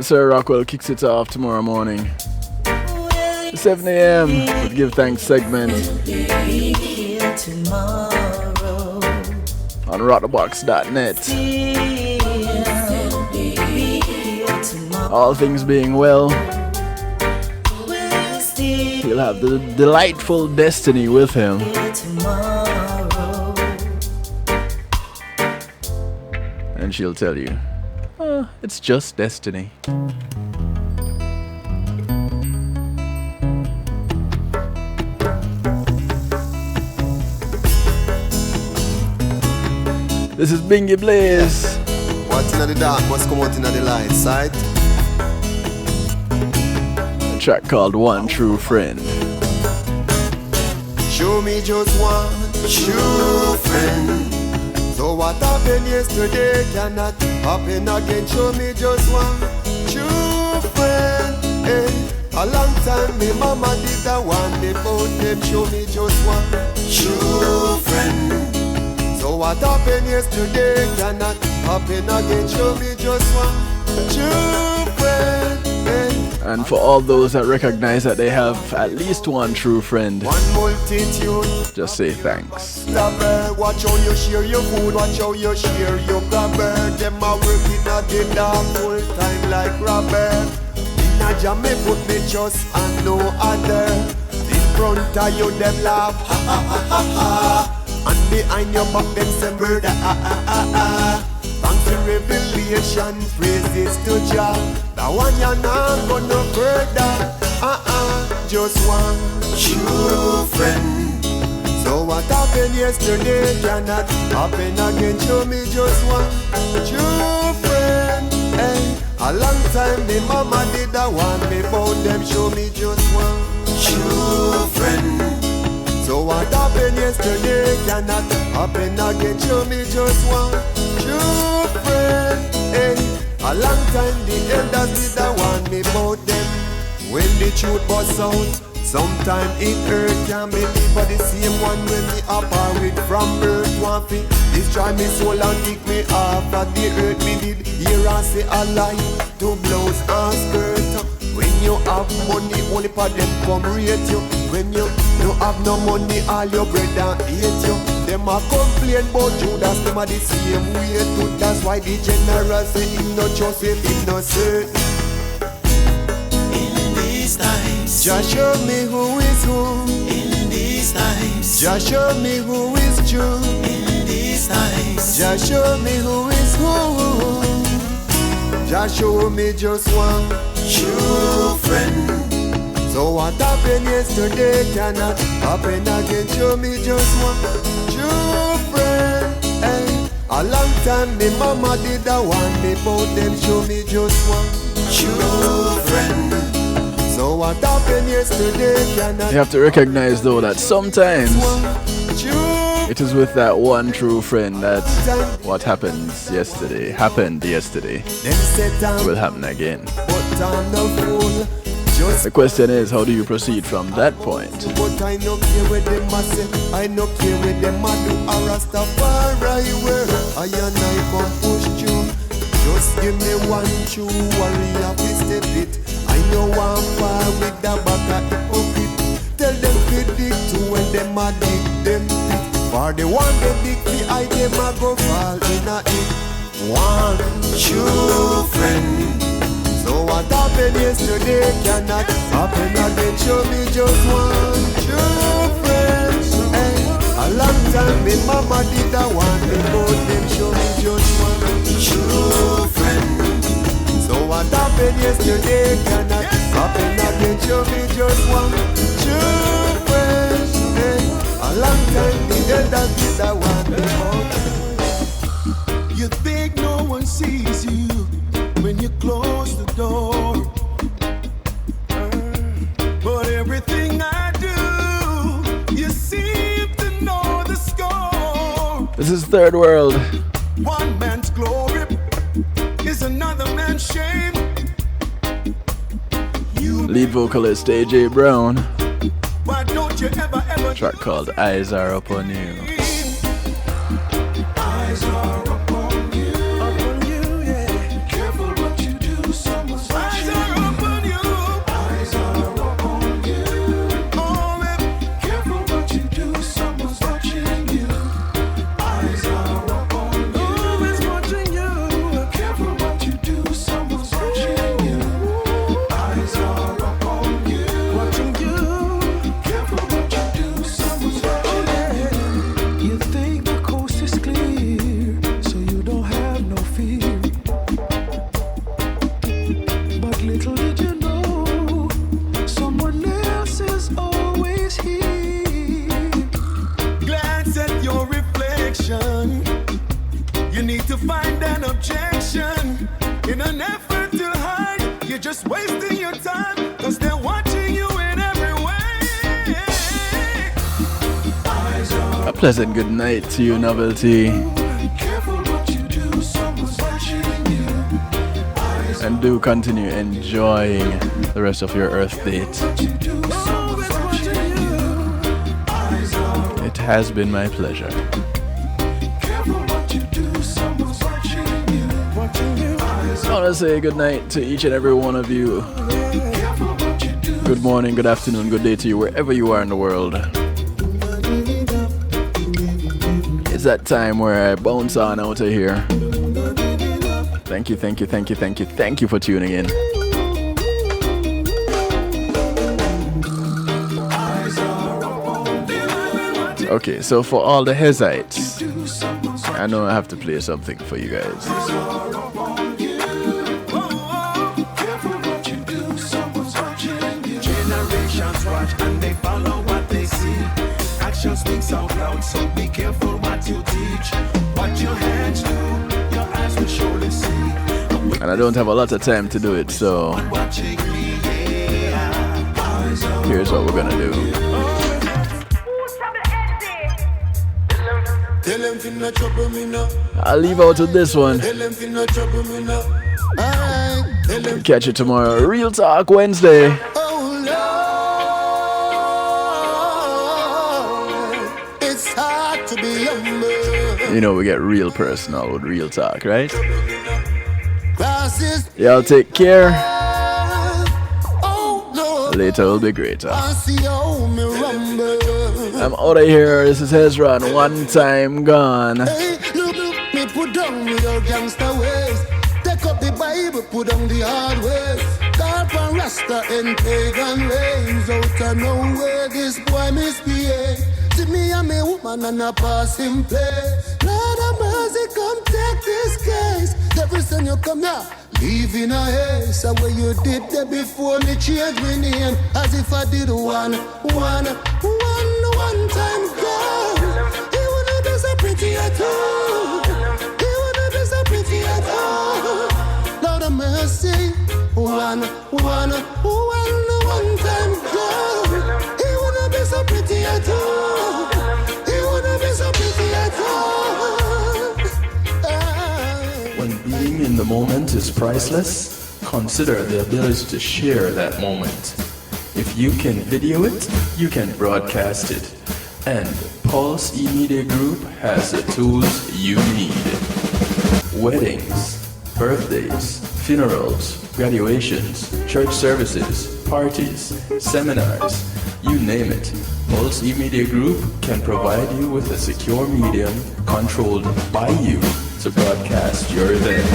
Sir Rockwell kicks it off tomorrow morning, 7 a.m. with Give Thanks segment on rockthebox.net. All things being well, he'll have the delightful destiny with him. And she'll tell you, oh, it's just destiny. This is Bingy Blaze. What's in the dark must come out in the light side. A track called One True Friend. Show me just one true friend. So what happened yesterday cannot happen again. Show me just one true friend. Hey, a long time me mama did that one about them. Show me just one true friend. So what happened yesterday cannot happen again. Show me just one true friend. And for all those that recognize that they have at least one true friend, just say thanks. Watch how you share your food, watch how you share your grabber. Them are working at the dark full time like rubber. In a jam me put me just and no other. In front of you them laugh, ha ha ha ha ha. And behind your back them say murder, ah ah ah ah. Thanks to revelation, praises to Jah. That one you're not gonna further, just one true friend. So what happened yesterday cannot happen again. Show me just one true friend. Hey, a long time the mama did that one. Me bound them. Show me just one true friend. So what happened yesterday cannot happen again. Show me just one true friend. Hey, a long time the elders did that one. Me bout them. When the truth bust out, sometime it hurt. Can't believe for the same one when me apart with from birth. One thing destroy me soul and kick me off of the earth. Me did hear and say a lie to blouse and skirt. When you have money, only for them come rate you. When you don't have no money, all your brother hate you. Them a complain about Judas, them a the same way too. That's why the general say him no trust him, him no certain. In these times, just show me who is who. In these times, just show me who is true. In these times, just show me who is who. Just show me just one true friend. So what happened yesterday cannot happen again. Show me just one true friend. Hey, a long time me mama did a warn me about them. Show me just one true friend. So what happened yesterday cannot. You have to recognize though that sometimes it is with that one true friend that what happened yesterday will happen again. The question is, how do you proceed from that point? But I no care with them a say, I no care with them a do a Rastafari where I and I come push through. Just give me one true warrior, please step it. I know I'm far with the back of hypocrite. Tell them to dig to when them a dig them pit. For the one they dig the I them a go fall in a it. One true friend. So what happened yesterday cannot happen again. Show me just one true friend. Hey, a long time me mama did a one about them. Show me just one true friend. So what happened yesterday cannot happen again. Show me just one true friend. Hey, a long time the elders did a one about. You think no one sees you when you close the door, but everything I do, you seem to know the score. This is Third World. One man's glory is another man's shame. Lead vocalist AJ Brown. Why don't you ever Track called Eyes Are Upon You. Eyes are upon you, yeah. Careful what you do, someone's watching. Eyes are upon you. Eyes are upon you. Oh, man. Careful what you do, someone's watching you. Eyes are upon you. Always watching you. Careful what you do, someone's watching you. Eyes are upon you. Watching you. Careful what you do, someone's watching you. You think the coast is clear, so you don't have no fear. But little did you know, someone else is always here. Glance at your reflection. You need to find an objection. In an effort to hide, you're just wasting your time, cause they're watching you in every way. Eyes are A pleasant good night to you, Novelty. careful what you do, someone's watching you. Eyes And do continue enjoying the rest of your Earth date. always watching you. Eyes are It has been my pleasure. careful what you do, someone's watching you. Watching you. Eyes I want to say good night to each and every one of you. careful what you do. Good morning, good afternoon, good day to you, wherever you are in the world. It's that time where I bounce on out of here. Thank you, thank you, thank you, thank you, thank you for tuning in. Okay, so for all the Hezites, I know I have to play something for you guys. Generations watch and they follow what they see. Action speaks out loud, so be careful what you teach. What your hands do, your eyes will surely see. And I don't have a lot of time to do it, so Watching me, yeah. here's what we're gonna do. Tell them finna trouble me now. I'll leave out with this one. Tell them finna trouble me now. Alright. Tell them. Catch you tomorrow. Real Talk Wednesday. Oh Lord, it's hard to be humble. You know we get real personal with Real Talk, right? Classes. Y'all take care. Oh Lord, Later will be greater. I see how me rumble. I'm out of here. This is Hezron. One time gone. Hey, look, me put down with your gangster ways. Take up the Bible, put down the hard ways. Call from Rasta and pagan ways. Out of nowhere, this boy misbehave. See me and me woman and a passing play. Lord of mercy, come take this case. Every time you come here, Even a ace, where you did that before me change my name. As if I did one time, girl. You wouldn't be so pretty at all. You wouldn't be so pretty at all. Lord of mercy, one time, girl. You wouldn't be so pretty at all. You wouldn't be so pretty at all. When being in the moment is priceless, consider the ability to share that moment. If you can video it, you can broadcast it. And Pulse E-Media Group has the tools you need. Weddings, birthdays, funerals, graduations, church services, parties, seminars, you name it. Pulse E-Media Group can provide you with a secure medium controlled by you to broadcast your event.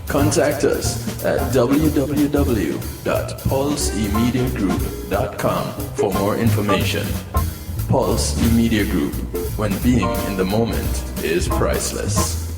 Contact us at www.pulsemediagroup.com for more information. Pulse E-Media Group, when being in the moment is priceless.